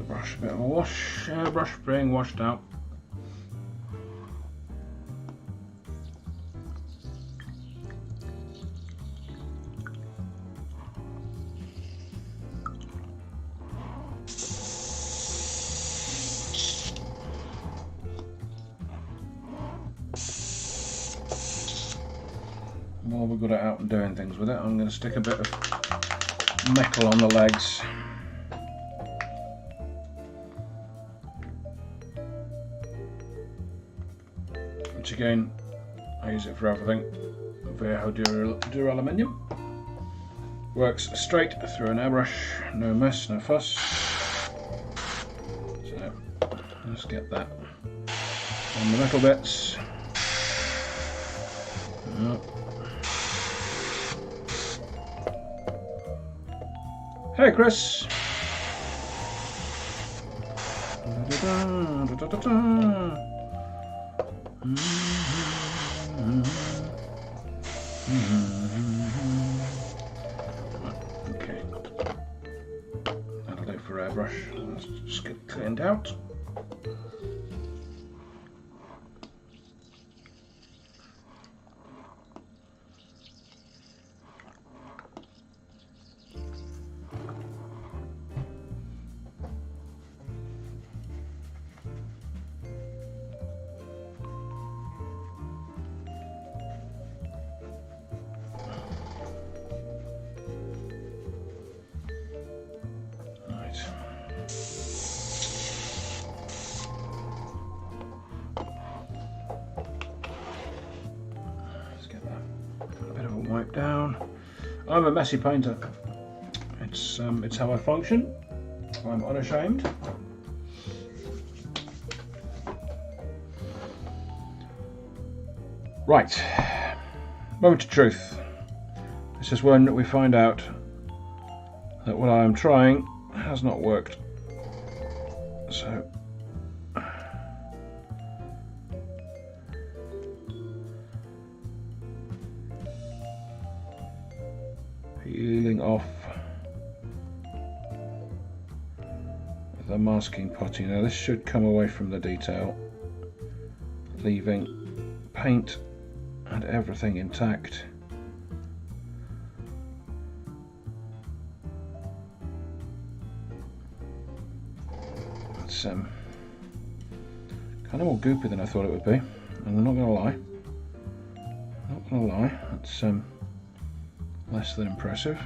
Brush, a bit of a wash, brush being washed out. While we've got it out and doing things with it, I'm going to stick a bit of metal on the legs. Which again, I use it for everything. Viejo Duraluminium. Works straight through an airbrush, no mess, no fuss. So let's get that on the metal bits. Hey Chris! Okay, that'll do for airbrush. Let's just get cleaned out. Wipe down. I'm a messy painter. It's how I function. I'm unashamed. Right. Moment of truth. This is when we find out that what I am trying has not worked. So peeling off the masking putty. Now this should come away from the detail, leaving paint and everything intact. It's kind of more goopy than I thought it would be, and I'm not going to lie, it's less than impressive.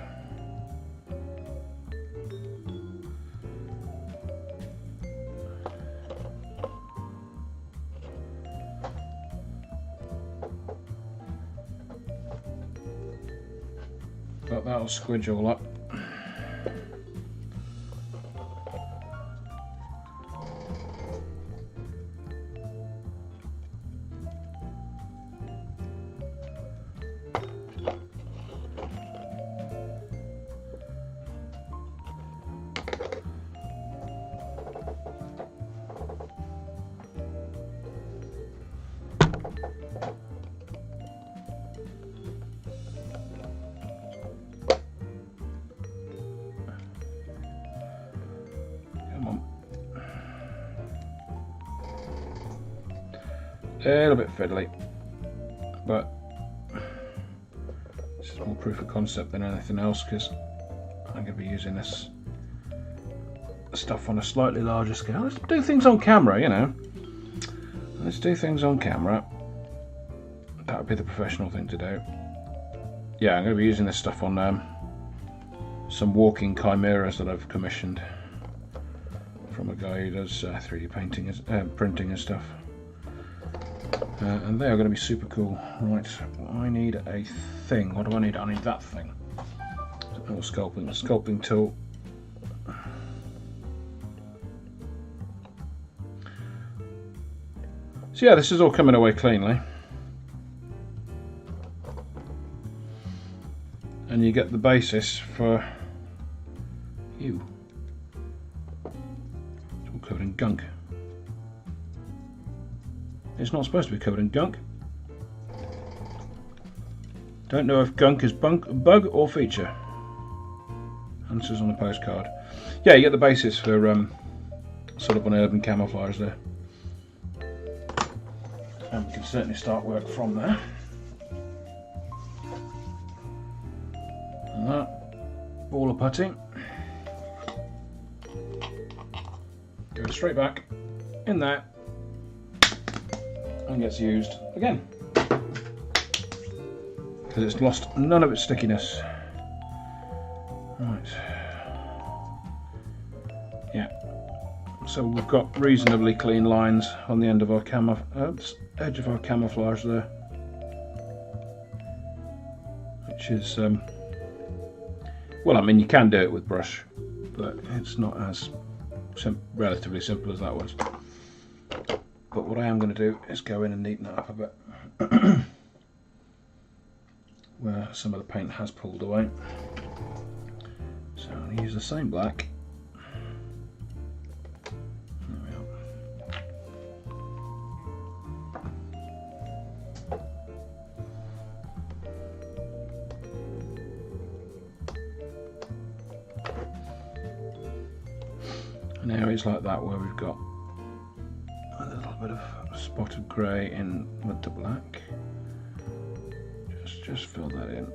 But that'll squidge all up. A little bit fiddly, but this is more proof of concept than anything else, because I'm going to be using this stuff on a slightly larger scale. Let's do things on camera, you know. Let's do things on camera. That would be the professional thing to do. Yeah, I'm going to be using this stuff on some walking chimeras that I've commissioned from a guy who does 3D painting, printing and stuff. And they are going to be super cool. Right, I need a thing. What do I need? I need that thing. A little sculpting tool. So yeah, this is all coming away cleanly. And you get the basis for you. It's all covered in gunk. It's not supposed to be covered in gunk. Don't know if gunk is bug or feature. Answers on a postcard. Yeah, you get the basis for sort of an urban camouflage there. And we can certainly start work from there. And that ball of putty goes straight back in there and gets used again because it's lost none of its stickiness. Right, yeah, so we've got reasonably clean lines on the end of our edge of our camouflage there, which is well, I mean, you can do it with brush, but it's not as relatively simple as that was. But what I am going to do is go in and neaten it up a bit where some of the paint has pulled away. So I'm going to use the same black. There we are. And areas like that where we've got a little bit of spotted grey in with the black, just fill that in.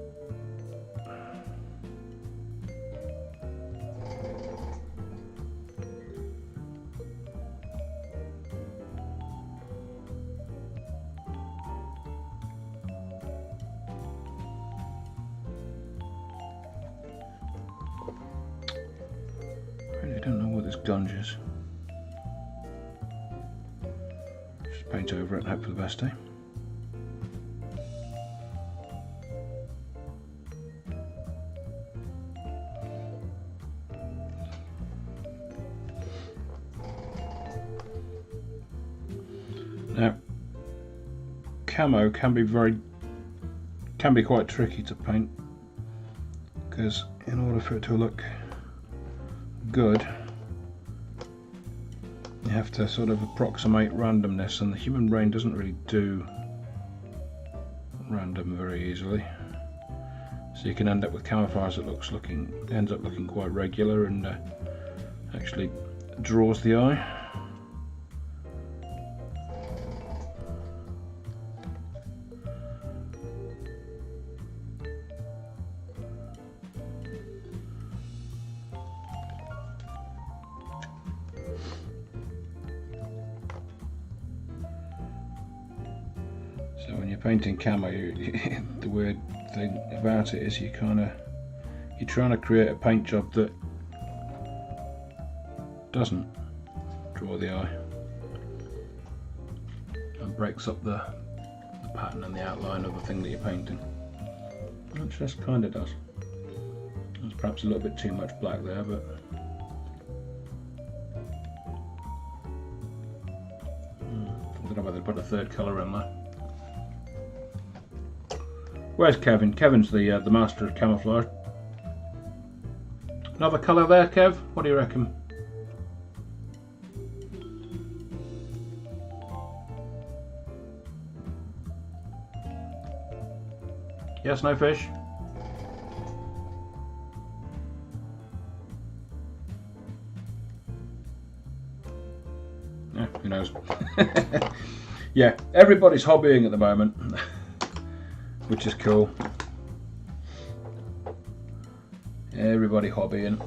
I really don't know what this gunge is. Paint over it and hope for the best, eh? Now, camo can be quite tricky to paint, because in order for it to look good, you have to sort of approximate randomness, and the human brain doesn't really do random very easily. So you can end up with camouflage that ends up looking quite regular and actually draws the eye. painting camo, the weird thing about it is you're trying to create a paint job that doesn't draw the eye and breaks up the pattern and the outline of the thing that you're painting, which just kind of does. There's perhaps a little bit too much black there, but I don't know whether to put a third colour in there. Where's Kevin? Kevin's the master of camouflage. Another colour there, Kev? What do you reckon? Yes, no fish? Yeah, who knows? Yeah, everybody's hobbying at the moment, which is cool. Everybody hobbying.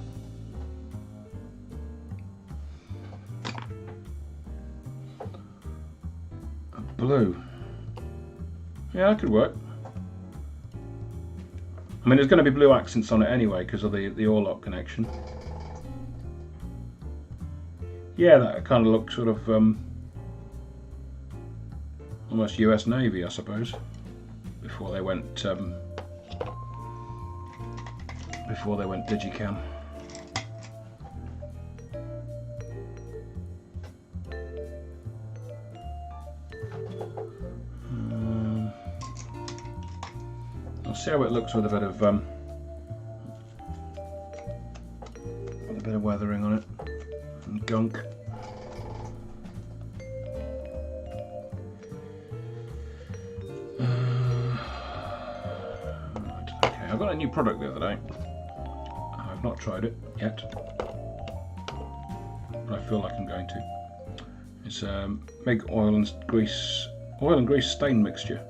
A blue. Yeah, that could work. I mean, there's going to be blue accents on it anyway because of the Orlock connection. Yeah, that kind of looks sort of almost US Navy, I suppose, before they went digicam. I'll see how it looks with a bit of weathering on it and gunk. Right, okay, I got a new product the other day. I've not tried it yet, but I feel like I'm going to. It's Meg oil and grease stain mixture.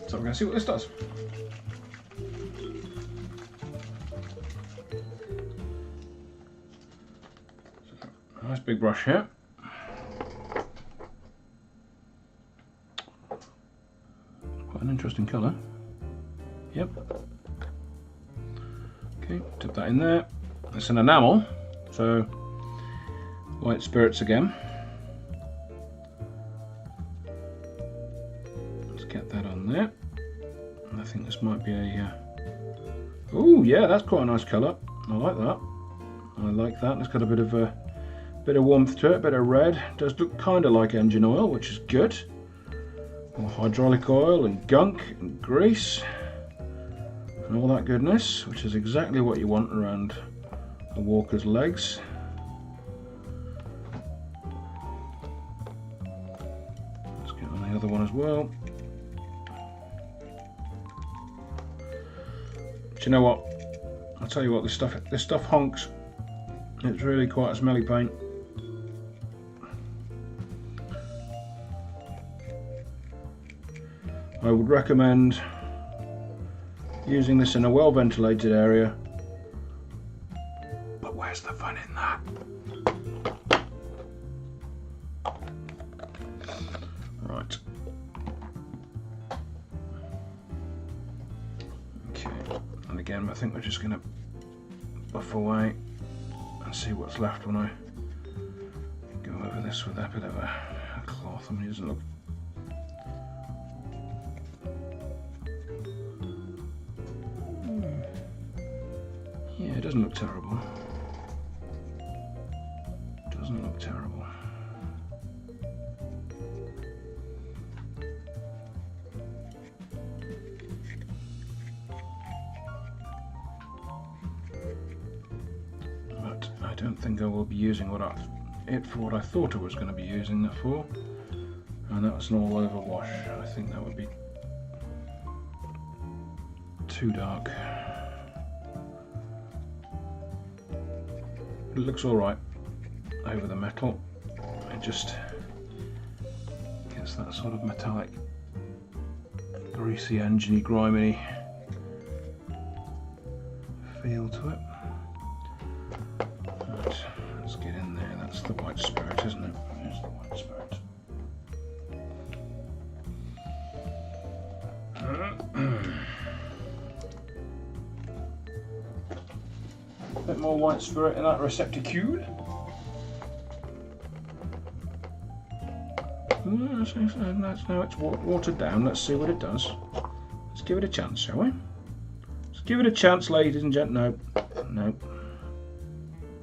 So we're going to see what this does. So, nice big brush here. Quite an interesting colour. Yep. Okay, dip that in there. It's an enamel, so white spirits again. Let's get that on there. I think this might be a. Oh yeah, that's quite a nice colour. I like that. I like that. It's got a bit of warmth to it, a bit of red. It does look kind of like engine oil, which is good. More hydraulic oil and gunk and grease and all that goodness, which is exactly what you want around a walker's legs. Let's get on the other one as well. Do you know what? I'll tell you what, this stuff honks. It's really quite a smelly paint. I would recommend using this in a well ventilated area. But where's the fun in that? Right. Okay. And again, I think we're just going to buff away and see what's left when I go over this with a bit of a cloth. I mean, it doesn't look. Yeah, it doesn't look terrible. Doesn't look terrible. But I don't think I will be using it for what I thought I was going to be using it for, and that was an all over wash. I think that would be too dark. It looks alright over the metal. It just gets that sort of metallic, greasy, engine-y, grimy feel to it. Right, let's get in there. That's the white spirit, isn't it? There's the white spirit. A bit more white spirit in that receptacle. That's now it's watered down. Let's see what it does. Let's give it a chance, shall we? Let's give it a chance, ladies and gentlemen. Nope. Nope.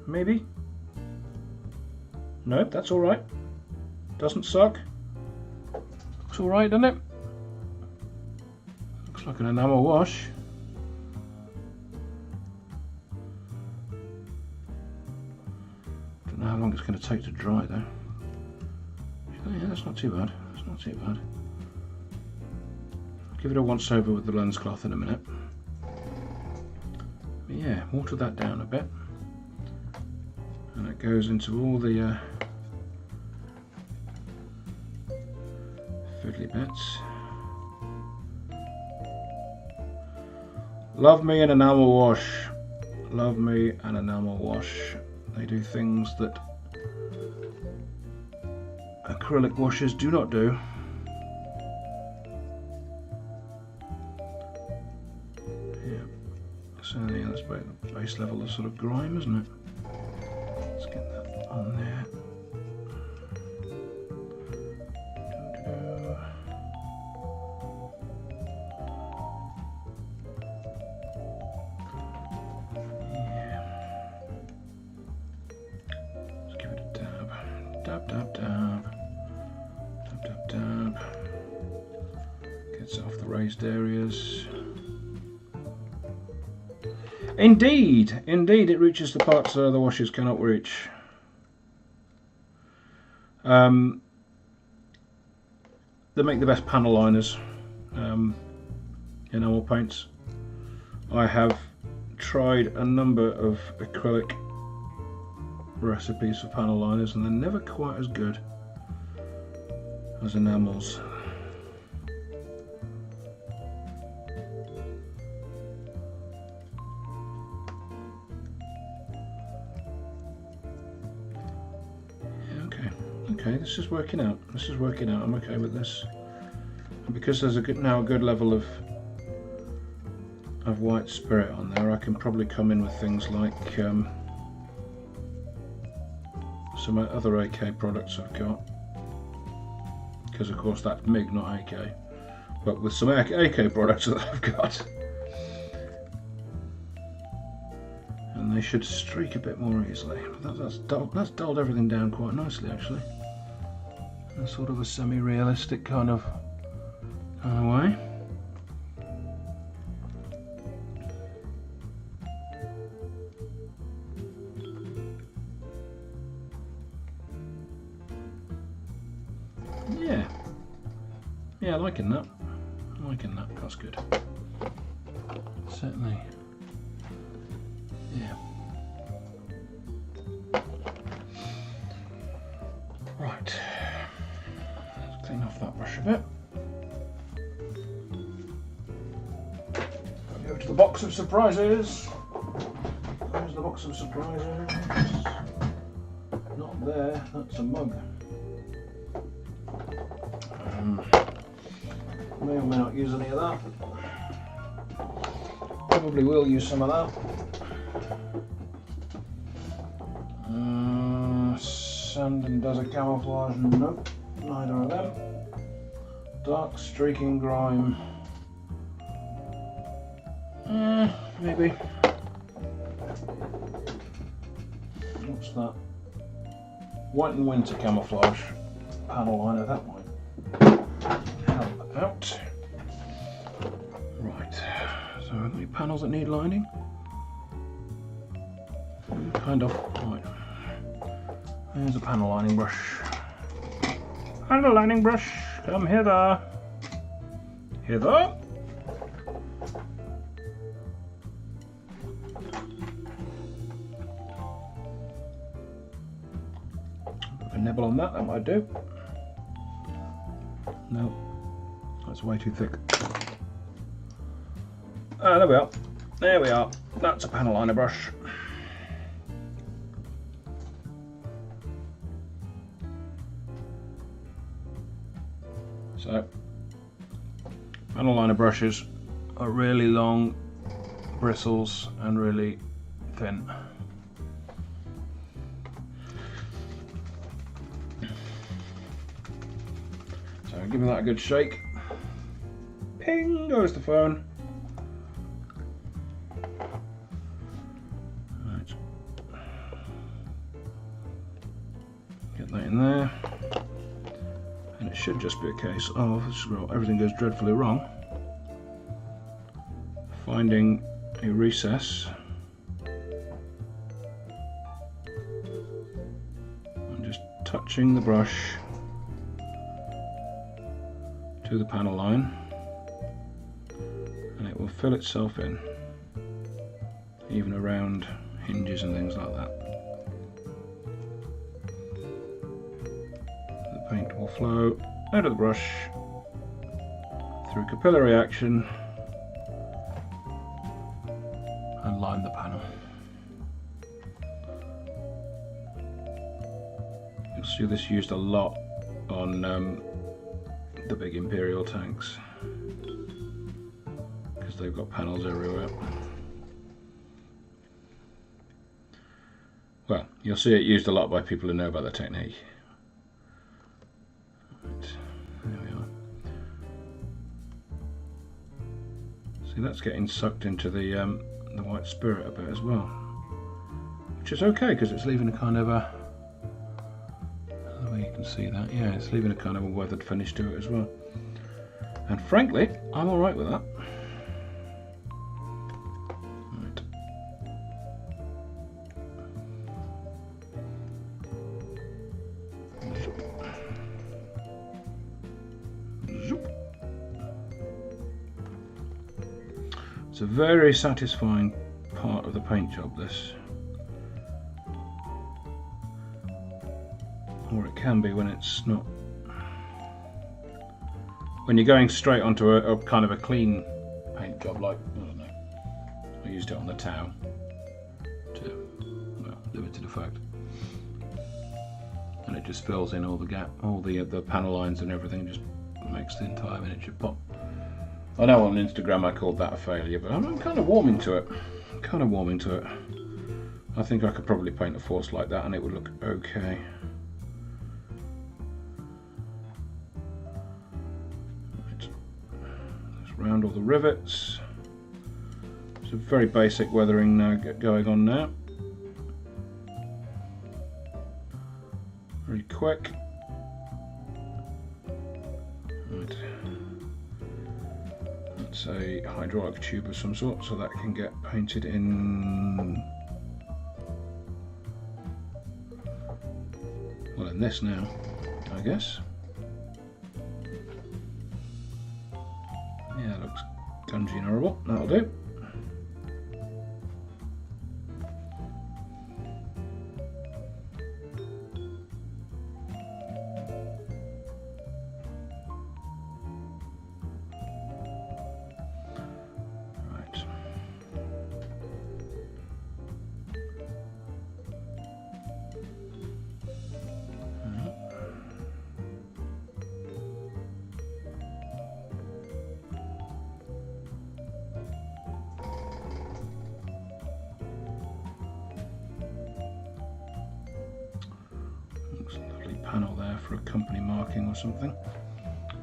Maybe? Nope, that's alright. Doesn't suck. Looks alright, doesn't it? Looks like an enamel wash. Don't know how long it's going to take to dry though. Yeah, that's not too bad. That's not too bad. Give it a once over with the lens cloth in a minute. But yeah, water that down a bit. And it goes into all the fiddly bits. Love me an enamel wash. Love me an enamel wash. They do things that acrylic washes do not do. Yeah. So yeah, that's about the base level of sort of grime, isn't it? Let's get that on there. Dab, dab, dab. Dab, dab, dab. Gets it off the raised areas. Indeed, indeed, it reaches the parts the washers cannot reach. They make the best panel liners in enamel paints. I have tried a number of acrylic recipes for panel liners and they're never quite as good as enamels. Yeah, okay, this is working out. This is working out. I'm okay with this. And because there's now a good level of white spirit on there, I can probably come in with things like some other AK products I've got, because of course that's MIG, not AK, but with some AK products that I've got, and they should streak a bit more easily. That's dulled everything down quite nicely actually, in sort of a semi-realistic kind of way. Yeah, liking that. Liking that. That's good. Certainly. Yeah. Right. Let's clean off that brush a bit. Go to the box of surprises. There's the box of surprises. Not there. That's a mug. May or may not use any of that. Probably will use some of that. Sand and desert camouflage, nope, neither of them. Dark streaking grime, maybe. What's that? White and winter camouflage panel liner, that might help out. Right, so are there any panels that need lining? Kind of. Right. There's a panel lining brush. Panel lining brush, come hither. Hither. Put a nibble on that, that might do. No, that's way too thick. Ah, there we are. There we are. That's a panel liner brush. So, panel liner brushes are really long bristles and really thin. So give that a good shake. Ping goes the phone. Right. Get that in there. And it should just be a case of, everything goes dreadfully wrong, finding a recess and just touching the brush to the panel line, and it will fill itself in, even around hinges and things like that. The paint will flow out of the brush through capillary action and line the panel. You'll see this used a lot on the big Imperial tanks because they've got panels everywhere. Well, you'll see it used a lot by people who know about the technique. Right, there we are. See, that's getting sucked into the white spirit a bit as well, which is okay because it's leaving a kind of a, the way you can see that, yeah, it's leaving a kind of a weathered finish to it as well. And frankly, I'm alright with that. Right. Zoop. It's a very satisfying part of the paint job, this. Or it can be when it's not. When you're going straight onto a kind of a clean paint job, like, I don't know, I used it on the Tau to, well, limited effect. And it just fills in all the gap, all the panel lines and everything, just makes the entire miniature pop. I know on Instagram I called that a failure, but I'm kind of warming to it. I think I could probably paint a force like that and it would look okay. Right. Let's round all the rivets. It's a very basic weathering now going on now. Very quick. Right. It's a hydraulic tube of some sort, so that can get painted in, well, in this now, I guess. Yeah, it looks gungy and horrible. That'll do. Panel there for a company marking or something.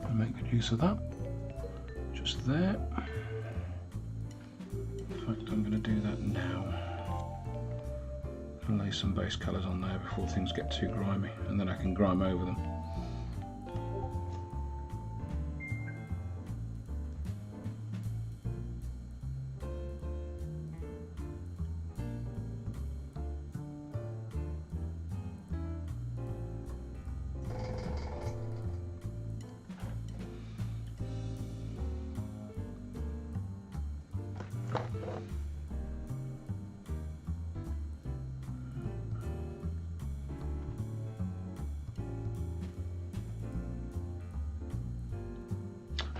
I'll make good use of that. Just there. In fact, I'm going to do that now. And lay some base colours on there before things get too grimy, and then I can grime over them.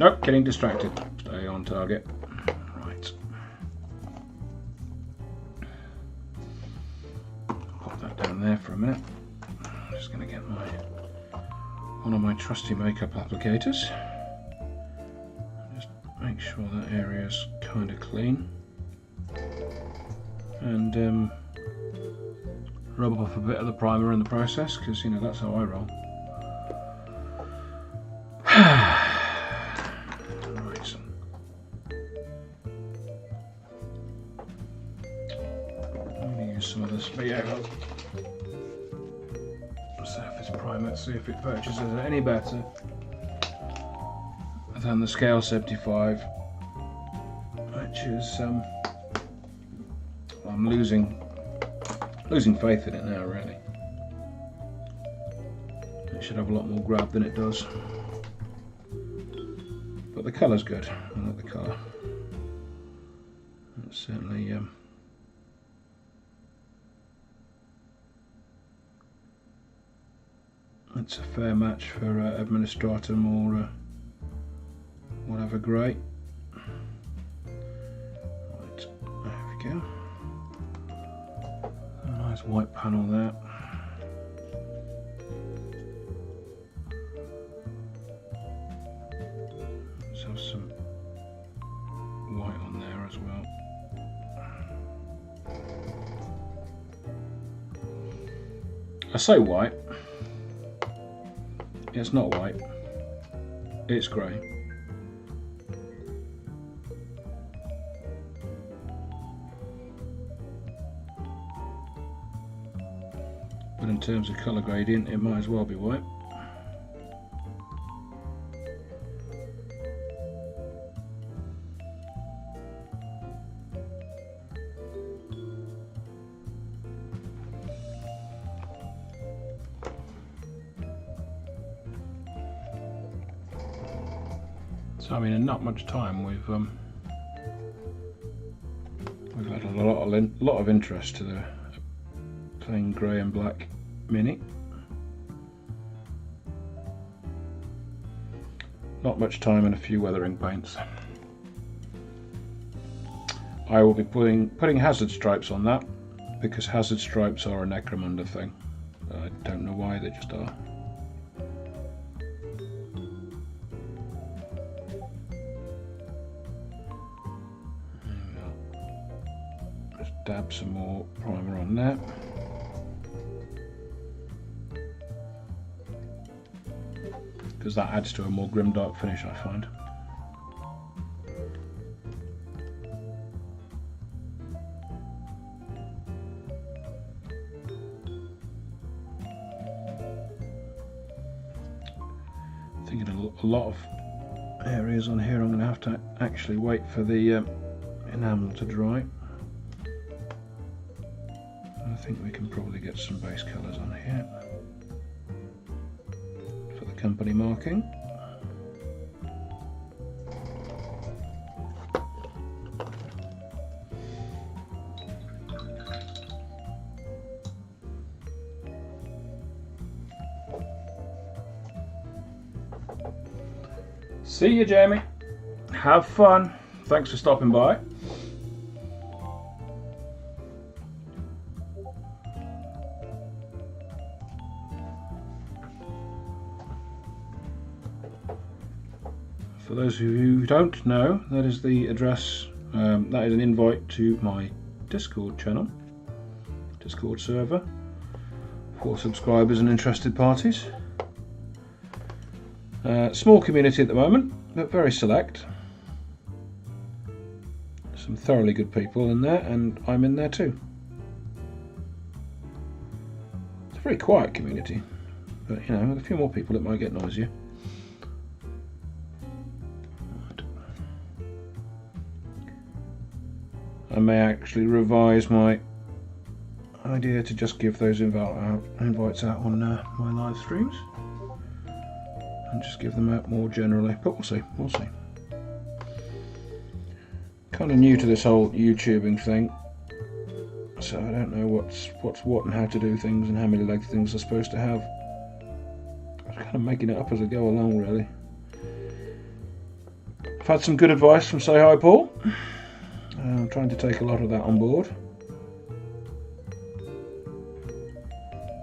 Nope, getting distracted. Stay on target. Right. Pop that down there for a minute. I'm just going to get one of my trusty makeup applicators. Just make sure that area's kind of clean. and rub off a bit of the primer in the process, because you know that's how I roll. Right. I'm going to use some of this Viego surface primer, see if it purchases it any better than the Scale 75, which is I'm losing faith in it now, really. It should have a lot more grab than it does, but the colour's good. I like the colour. It's certainly it's a fair match for Administratum or whatever grey. Right, there we go. A nice white panel there. Let's have some white on there as well. I say white. It's not white. It's grey. But in terms of colour gradient, it might as well be white. So I mean, in not much time, we've had a lot of interest to the plain grey and black Mini. Not much time and a few weathering paints. I will be putting hazard stripes on that, because hazard stripes are a Necromunda thing. I don't know why, they just are. Just dab some more primer on there. Because that adds to a more grimdark finish, I find. Thinking a lot of areas on here I'm going to have to actually wait for the enamel to dry. I think we can probably get some base colours on here for the company marking. See you, Jamie. Have fun. Thanks for stopping by. For those of you who don't know, that is the address, that is an invite to my Discord channel, Discord server, for subscribers and interested parties. Small community at the moment, but very select. Some thoroughly good people in there, and I'm in there too. It's a very quiet community, but you know, with a few more people it might get noisier. I may actually revise my idea to just give those invites out on my live streams, and just give them out more generally, but we'll see, we'll see. Kind of new to this whole YouTubing thing, so I don't know what's what and how to do things and how many legs things are supposed to have. I'm kind of making it up as I go along, really. I've had some good advice from Say Hi Paul. I'm trying to take a lot of that on board,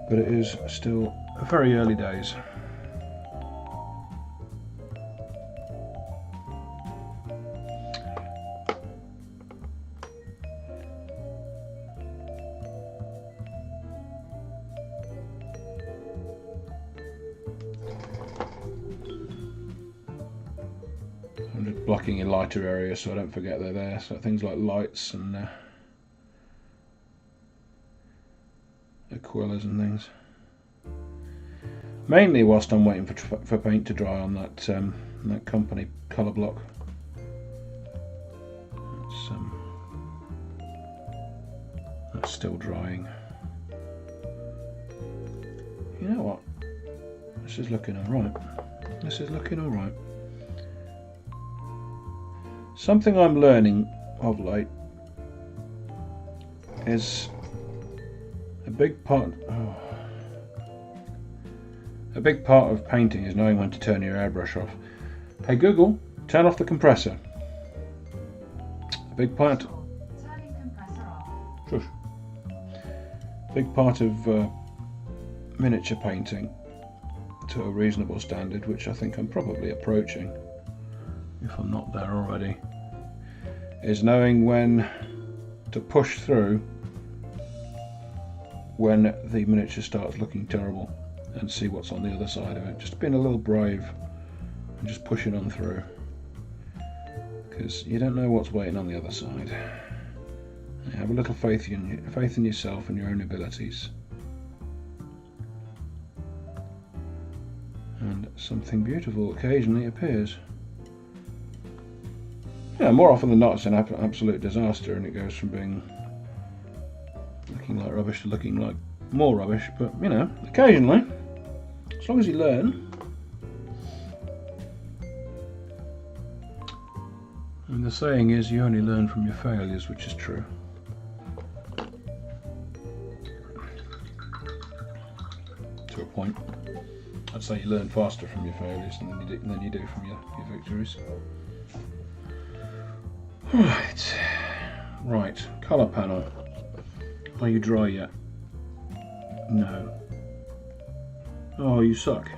but it is still very early days. just blocking in lighter areas so I don't forget they're there. So things like lights and aquillas and things. Mainly whilst I'm waiting for paint to dry on that company colour block. That's still drying. You know what? This is looking alright. This is looking alright. Something I'm learning of late is a big part of painting is knowing when to turn your airbrush off. Hey Google, turn off the compressor. A big part. Turning compressor off. Shush. Big part of miniature painting to a reasonable standard, which I think I'm probably approaching, if I'm not there already, is knowing when to push through when the miniature starts looking terrible and see what's on the other side of it. Just being a little brave and just pushing on through, because you don't know what's waiting on the other side. You have a little faith in yourself and your own abilities, and something beautiful occasionally appears. Yeah, more often than not it's an absolute disaster, and it goes from being looking like rubbish to looking like more rubbish, but you know, occasionally, as long as you learn. And the saying is, you only learn from your failures, which is true. To a point. I'd say you learn faster from your failures than you do from your victories. Right, colour panel. Are you dry yet? No. Oh, you suck.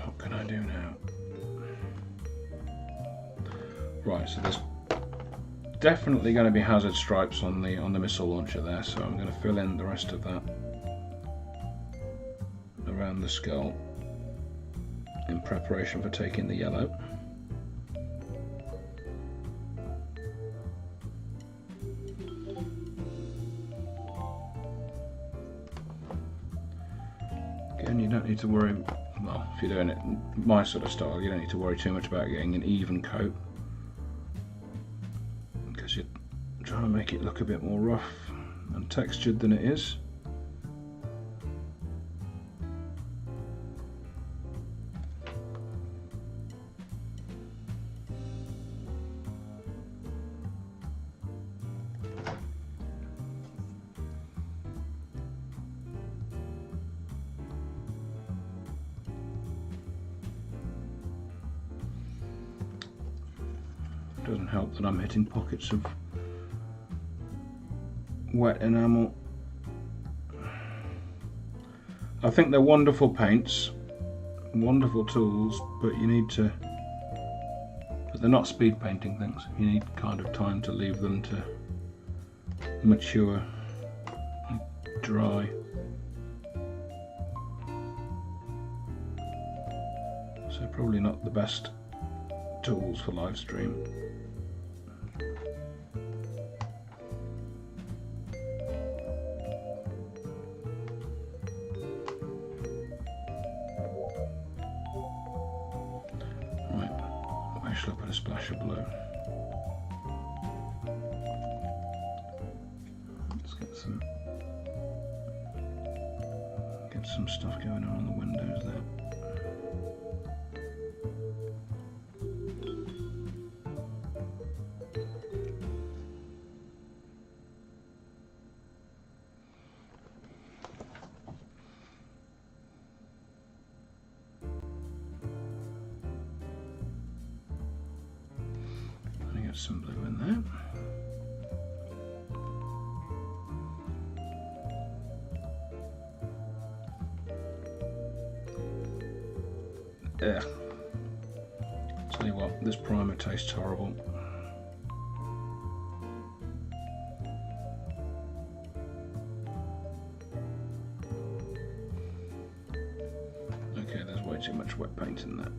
What can I do now? Right, so there's definitely going to be hazard stripes on the missile launcher there, so I'm going to fill in the rest of that around the skull in preparation for taking the yellow. Again, you don't need to worry, well, if you're doing it my sort of style, you don't need to worry too much about getting an even coat, because you're trying to make it look a bit more rough and textured than it is. Doesn't help that I'm hitting pockets of wet enamel. I think they're wonderful paints, wonderful tools, but they're not speed painting things. You need kind of time to leave them to mature and dry. So probably not the best tools for live stream. Shall I put a splash of blue? Let's get some stuff going on the windows there. Some blue in there. Ugh. Tell you what, this primer tastes horrible. too much wet paint in there.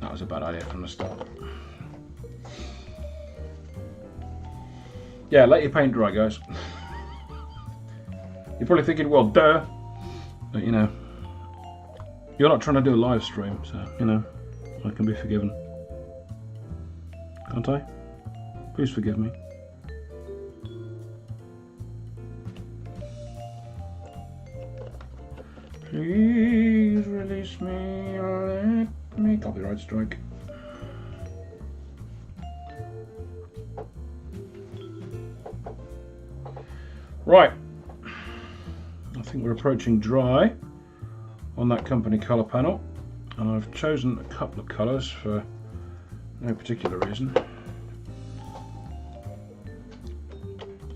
That was a bad idea from the start. Yeah, let your paint dry, guys. You're probably thinking, well, duh. But, you know, you're not trying to do a live stream, so, you know, I can be forgiven. Can't I? Please forgive me. Please release me, let me. Copyright strike. Right. I think we're approaching dry on that company colour panel, and I've chosen a couple of colours for no particular reason.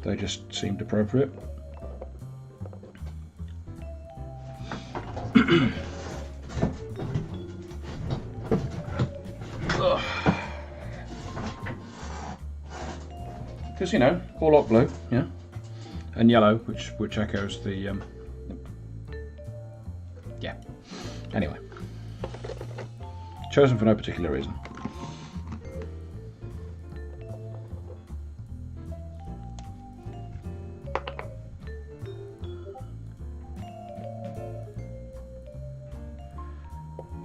They just seemed appropriate. Because, you know, all hot blue, yeah, and yellow, which echoes the yeah. Anyway, chosen for no particular reason.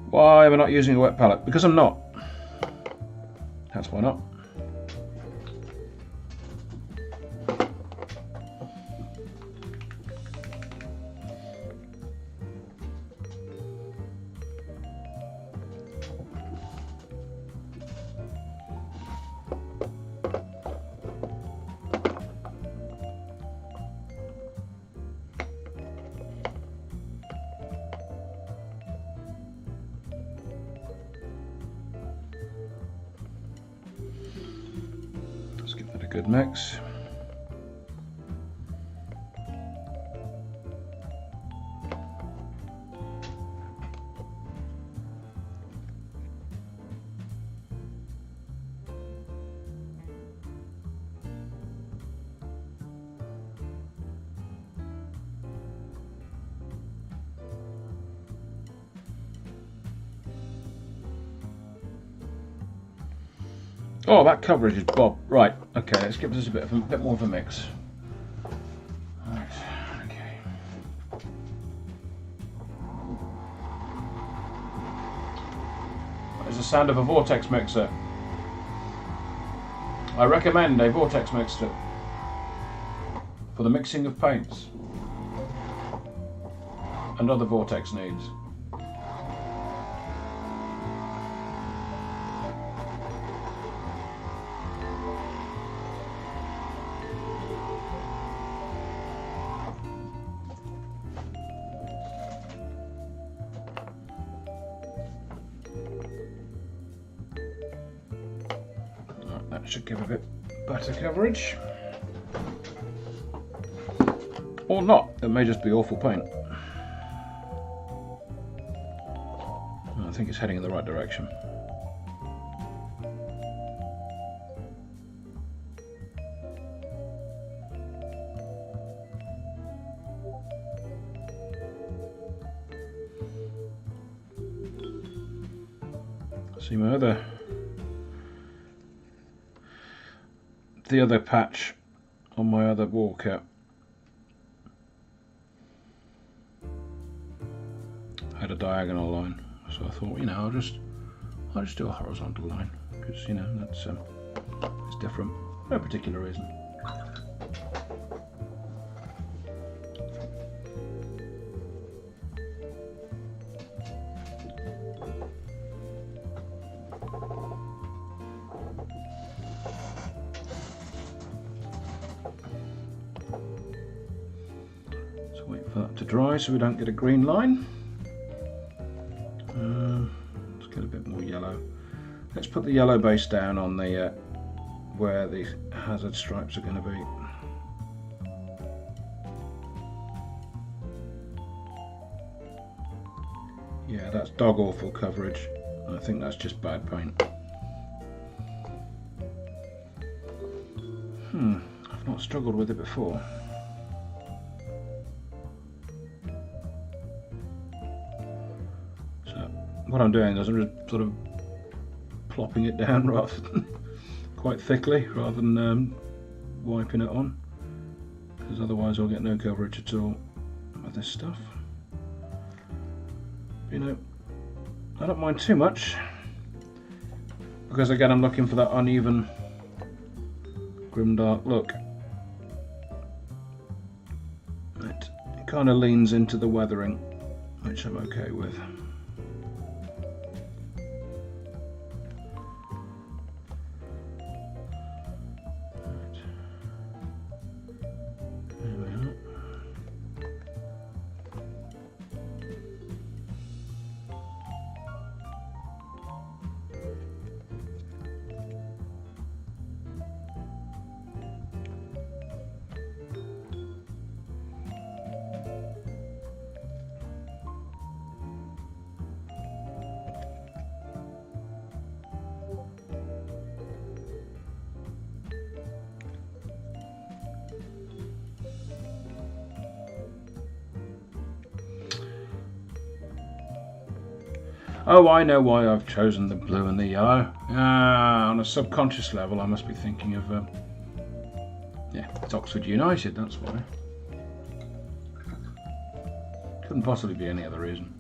Why am I not using a wet palette? Because I'm not. That's why not. Good mix. Oh, that coverage is bob. Right, okay, let's give this a bit more of a mix. Right, okay. There's the sound of a vortex mixer. I recommend a vortex mixer for the mixing of paints and other vortex needs. Should give a bit better coverage, or not. It may just be awful paint. I think it's heading in the right direction. See my the other patch on my other wall cap. Had a diagonal line, so I thought, you know, I'll just do a horizontal line because, you know, that's it's different. No particular reason. Wait for that to dry so we don't get a green line. Let's get a bit more yellow. Let's put the yellow base down on the where the hazard stripes are going to be. Yeah, that's dog awful coverage. I think that's just bad paint. I've not struggled with it before. what I'm doing is I'm just sort of plopping it down rather than quite thickly, rather than wiping it on, because otherwise I'll get no coverage at all with this stuff. You know, I don't mind too much, because again I'm looking for that uneven grimdark look. It kind of leans into the weathering, which I'm okay with. Oh, I know why I've chosen the blue and the yellow. On a subconscious level, I must be thinking of, yeah, it's Oxford United, that's why. Couldn't possibly be any other reason.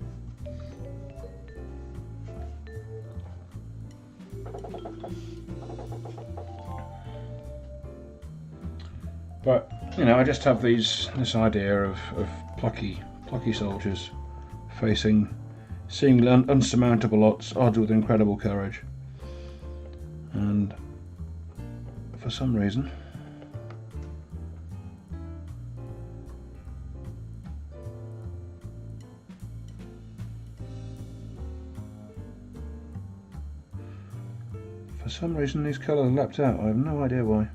But, you know, I just have this idea of plucky soldiers facing seemingly unsurmountable odds with incredible courage, and for some reason these colours leapt out. I have no idea why.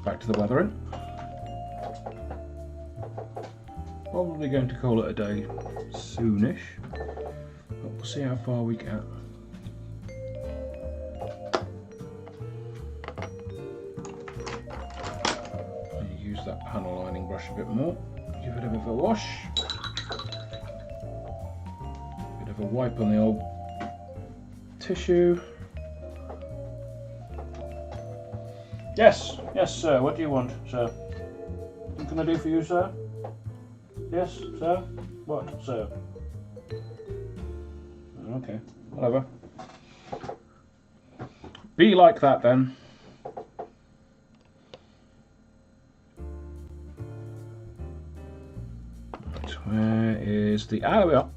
Back to the weathering. Probably going to call it a day soonish, but we'll see how far we get. Use that panel lining brush a bit more, give it a bit of a wash, bit of a wipe on the old tissue. Yes, sir. What do you want, sir? What can I do for you, sir? Yes, sir? What, sir? Okay, whatever. Be like that, then. Right, where is the... Ah, there we are.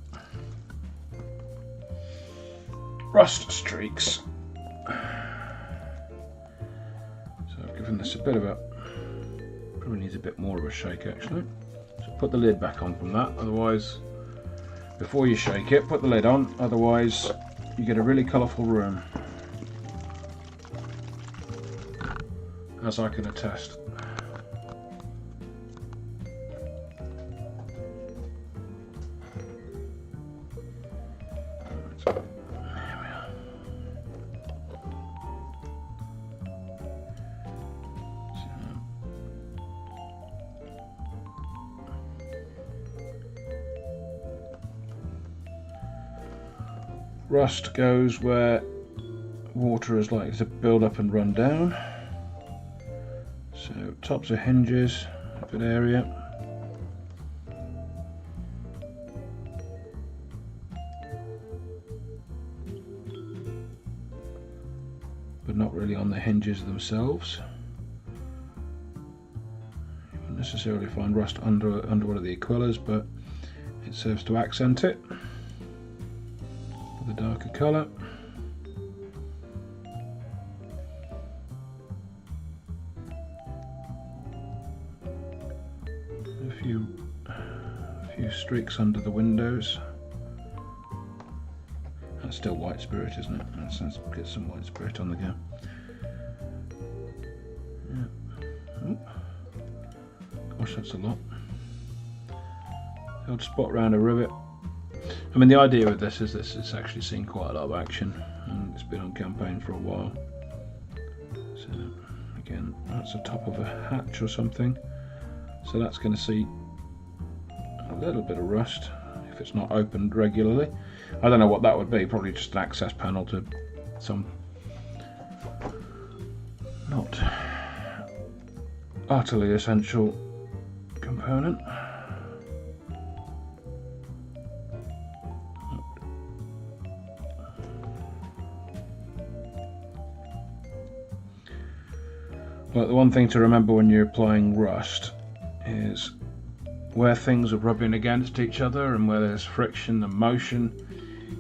Rust streaks. Giving this a bit of a, probably needs a bit more of a shake actually. So put the lid back on from that, otherwise, before you shake it, put the lid on, otherwise you get a really colourful room, as I can attest. Rust goes where water is likely to build up and run down. So tops of hinges, a good area. But not really on the hinges themselves. You won't necessarily find rust under one of the aquillas, but it serves to accent it. The darker colour. A few streaks under the windows. That's still white spirit, isn't it? Let's get some white spirit on the go. Yeah. Oop. Gosh, that's a lot. The odd spot around a rivet. I mean, the idea with this is it's actually seen quite a lot of action, and it's been on campaign for a while. So again, that's the top of a hatch or something. So that's going to see a little bit of rust if it's not opened regularly. I don't know what that would be, probably just an access panel to some not utterly essential component. But the one thing to remember when you're applying rust is where things are rubbing against each other and where there's friction and motion,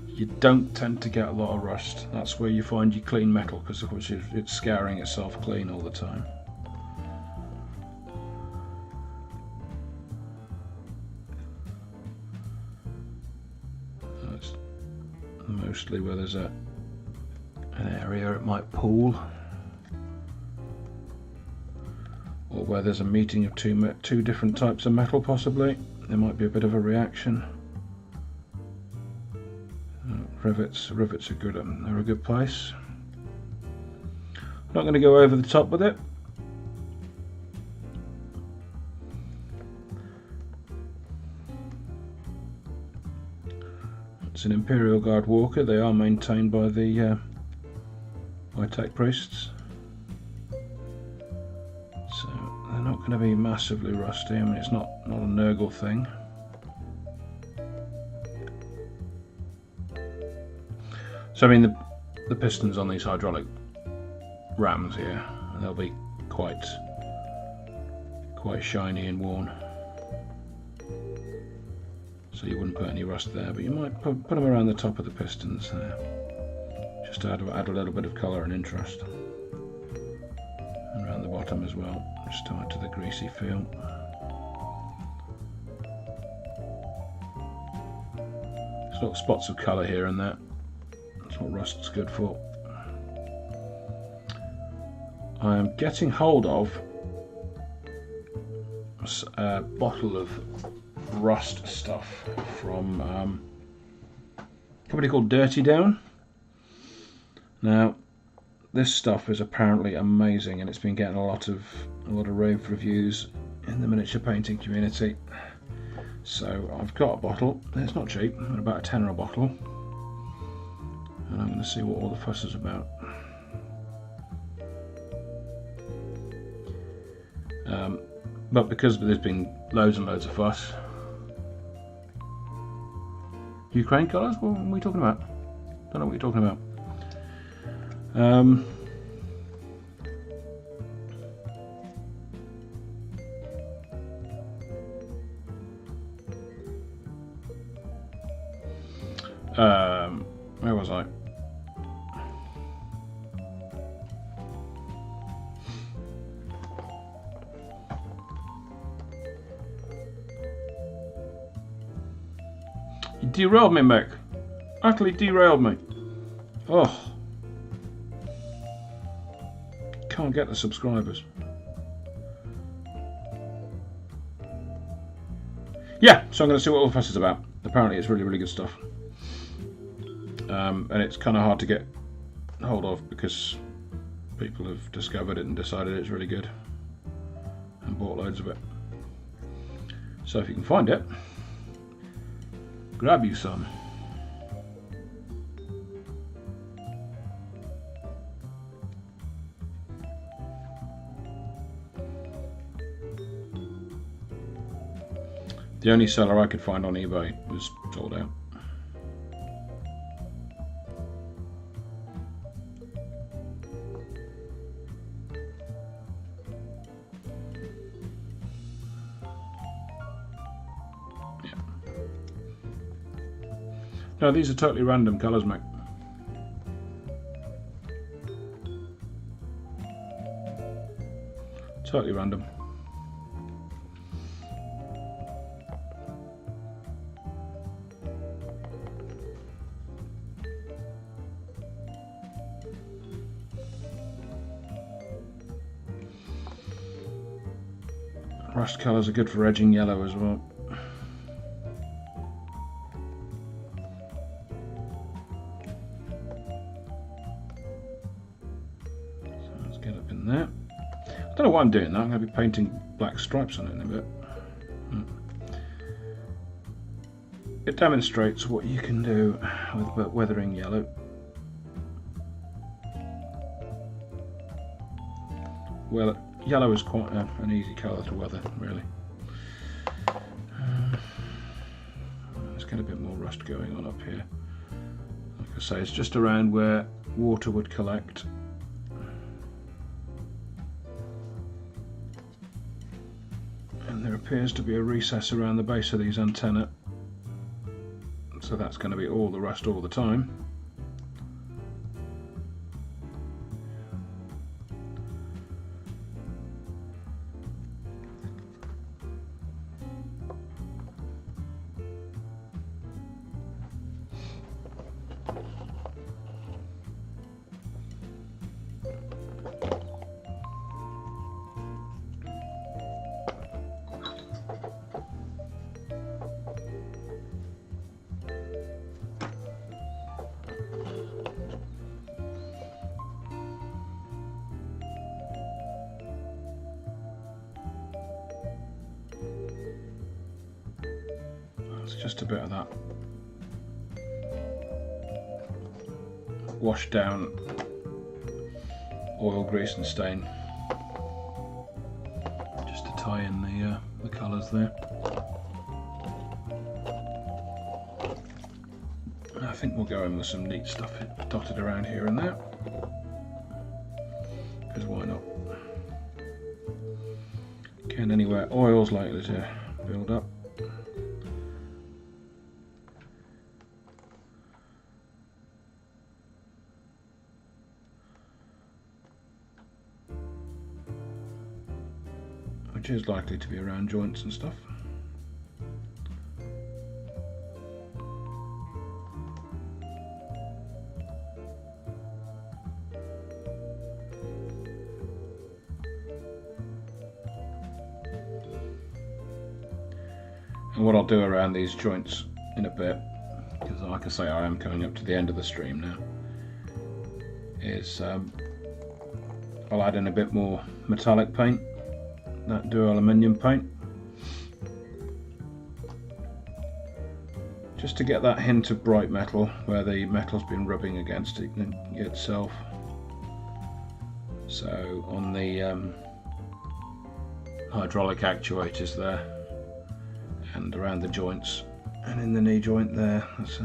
you don't tend to get a lot of rust. That's where you find your clean metal, because of course it's scouring itself clean all the time. That's mostly where there's an area it might pool, or where there's a meeting of two different types of metal possibly. There might be a bit of a reaction. Rivets are good. They're a good place. I'm not going to go over the top with it. It's an Imperial Guard walker. They are maintained by the tech priests, so they're not going to be massively rusty. I mean, it's not a Nurgle thing. So I mean, the pistons on these hydraulic rams here, they'll be quite shiny and worn. So you wouldn't put any rust there, but you might put them around the top of the pistons there, just to add a little bit of colour and interest. And around the bottom as well, just to add to the greasy feel. There's little spots of colour here and there. That's what rust's good for. I am getting hold of a bottle of rust stuff from a company called Dirty Down. Now, this stuff is apparently amazing, and it's been getting a lot of rave reviews in the miniature painting community. So I've got a bottle. It's not cheap, but about a tenner a bottle. And I'm going to see what all the fuss is about. But because there's been loads and loads of fuss. Ukraine colours? What are we talking about? Don't know what you're talking about. Where was I? You derailed me, Mick. Utterly derailed me. Oh. Can't get the subscribers. Yeah, so I'm going to see what all the fuss is about. Apparently it's really, really good stuff. And it's kind of hard to get hold of because people have discovered it and decided it's really good and bought loads of it. So if you can find it, grab you some. The only seller I could find on eBay was sold out. No, these are totally random colours, mate. Totally random. Rust colours are good for edging yellow as well. So let's get up in there. I don't know why I'm doing that. I'm going to be painting black stripes on it in a bit. It demonstrates what you can do with weathering yellow. Well, yellow is quite an easy colour to weather, really. Let's get a bit more rust going on up here. Like I say, it's just around where water would collect. And there appears to be a recess around the base of these antennae. So that's going to be all the rust all the time. Just a bit of that washed down oil, grease and stain, just to tie in the colours there. And I think we'll go in with some neat stuff dotted around here and there, because why not? Again, anywhere oil's likely to build up. Which is likely to be around joints and stuff. And what I'll do around these joints in a bit, because like I say, I am coming up to the end of the stream now, is I'll add in a bit more metallic paint, that dual aluminium paint, just to get that hint of bright metal where the metal's been rubbing against it itself. So on the hydraulic actuators there, and around the joints, and in the knee joint there, that's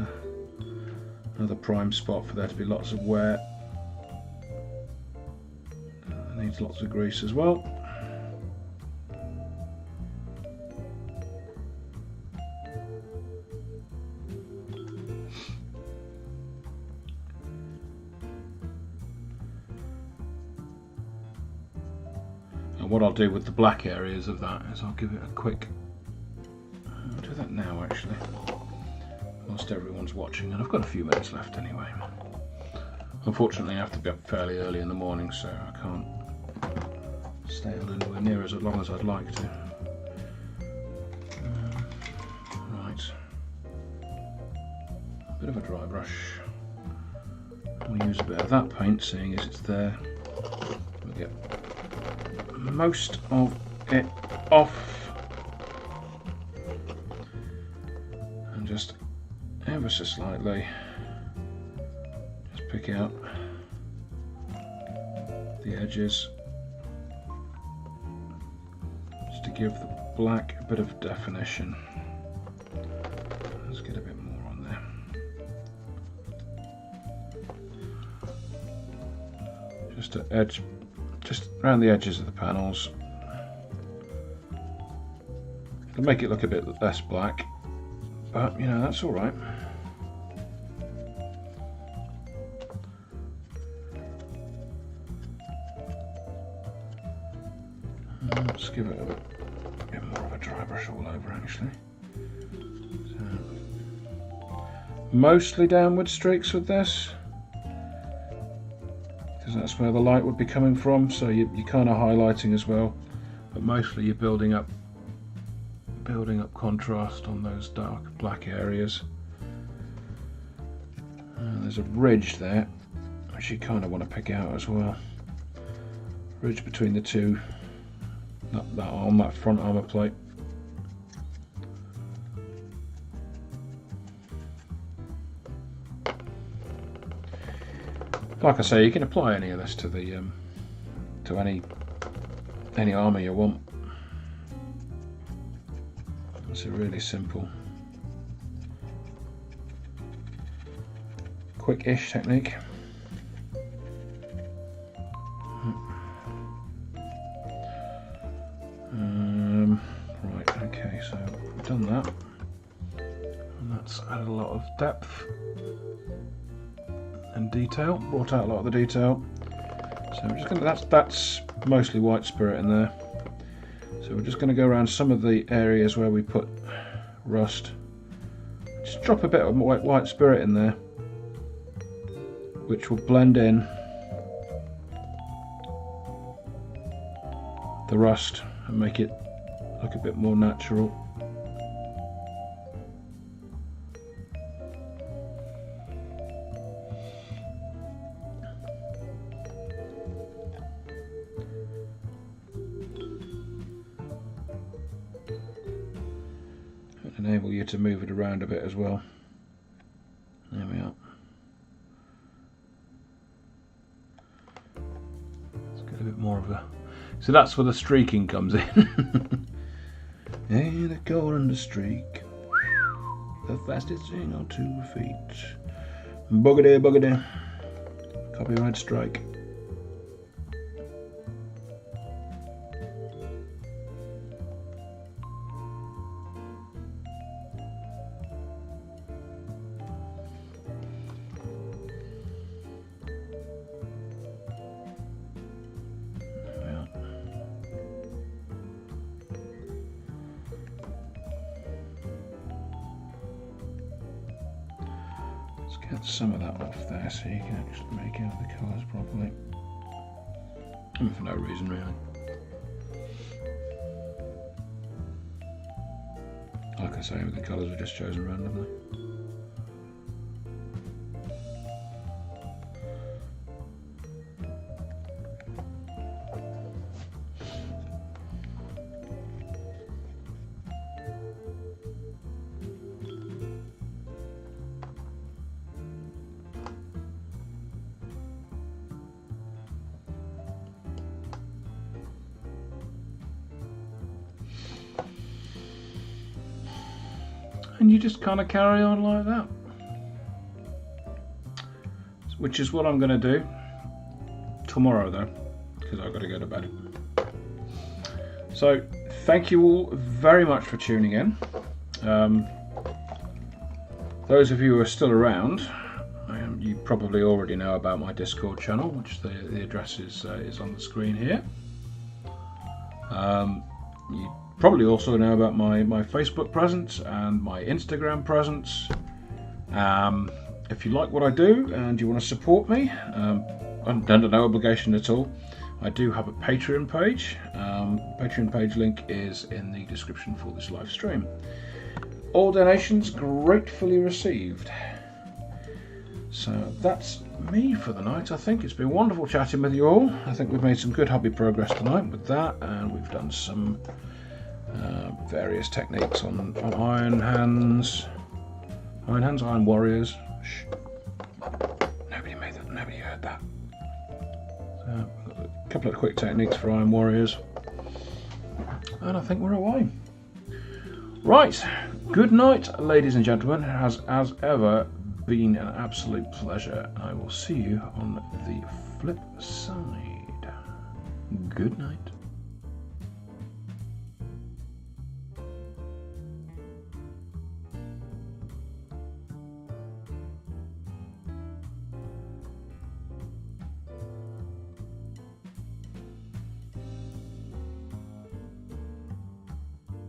another prime spot for there to be lots of wear. It needs lots of grease as well. What I'll do with the black areas of that is I'll give it a quick, I'll do that now actually, whilst everyone's watching, and I've got a few minutes left anyway. Unfortunately I have to be up fairly early in the morning, so I can't stay on anywhere near as long as I'd like to. Right, a bit of a dry brush. We'll use a bit of that paint, seeing as it's there. We'll get most of it off, and just ever so slightly just pick out the edges, just to give the black a bit of definition. Let's get a bit more on there, just to edge, just around the edges of the panels. It'll make it look a bit less black, but you know, that's all right. Let's give it a bit more of a dry brush all over actually. So, mostly downward streaks with this, because that's where the light would be coming from, so you're kind of highlighting as well, but mostly you're building up building up contrast on those dark black areas. There's a ridge there, which you kind of want to pick out as well. Ridge between the two, that front armour plate. Like I say, you can apply any of this to the to any armour you want. It's a really simple, quick-ish technique. Right, okay, so we've done that, and that's added a lot of depth and detail, brought out a lot of the detail. So we're just going to, that's mostly white spirit in there. So we're just going to go around some of the areas where we put rust. Just drop a bit of white spirit in there, which will blend in the rust and make it look a bit more natural. Enable you to move it around a bit as well. There we are. Let's get a bit more of a... So that's where the streaking comes in. Hey, the golden streak, the fastest thing on 2 feet. Buggity, buggity. Copyright strike. Get some of that off there so you can actually make out the colours properly. And for no reason really. Like I say, the colours are just chosen randomly. And you just kind of carry on like that, which is what I'm going to do tomorrow though, because I've got to go to bed. So thank you all very much for tuning in. Those of you who are still around, you probably already know about my Discord channel, which the address is on the screen here. You probably also know about my Facebook presence and my Instagram presence. If you like what I do and you want to support me, under no obligation at all, I do have a Patreon page. Patreon page link is in the description for this live stream. All donations gratefully received. So that's me for the night. I think it's been wonderful chatting with you all. I think we've made some good hobby progress tonight with that, and we've done some various techniques on iron hands, iron warriors. Shh. Nobody made that. Nobody heard that. So, a couple of quick techniques for iron warriors, and I think we're away. Right. Good night, ladies and gentlemen. It has, as ever, been an absolute pleasure. I will see you on the flip side. Good night.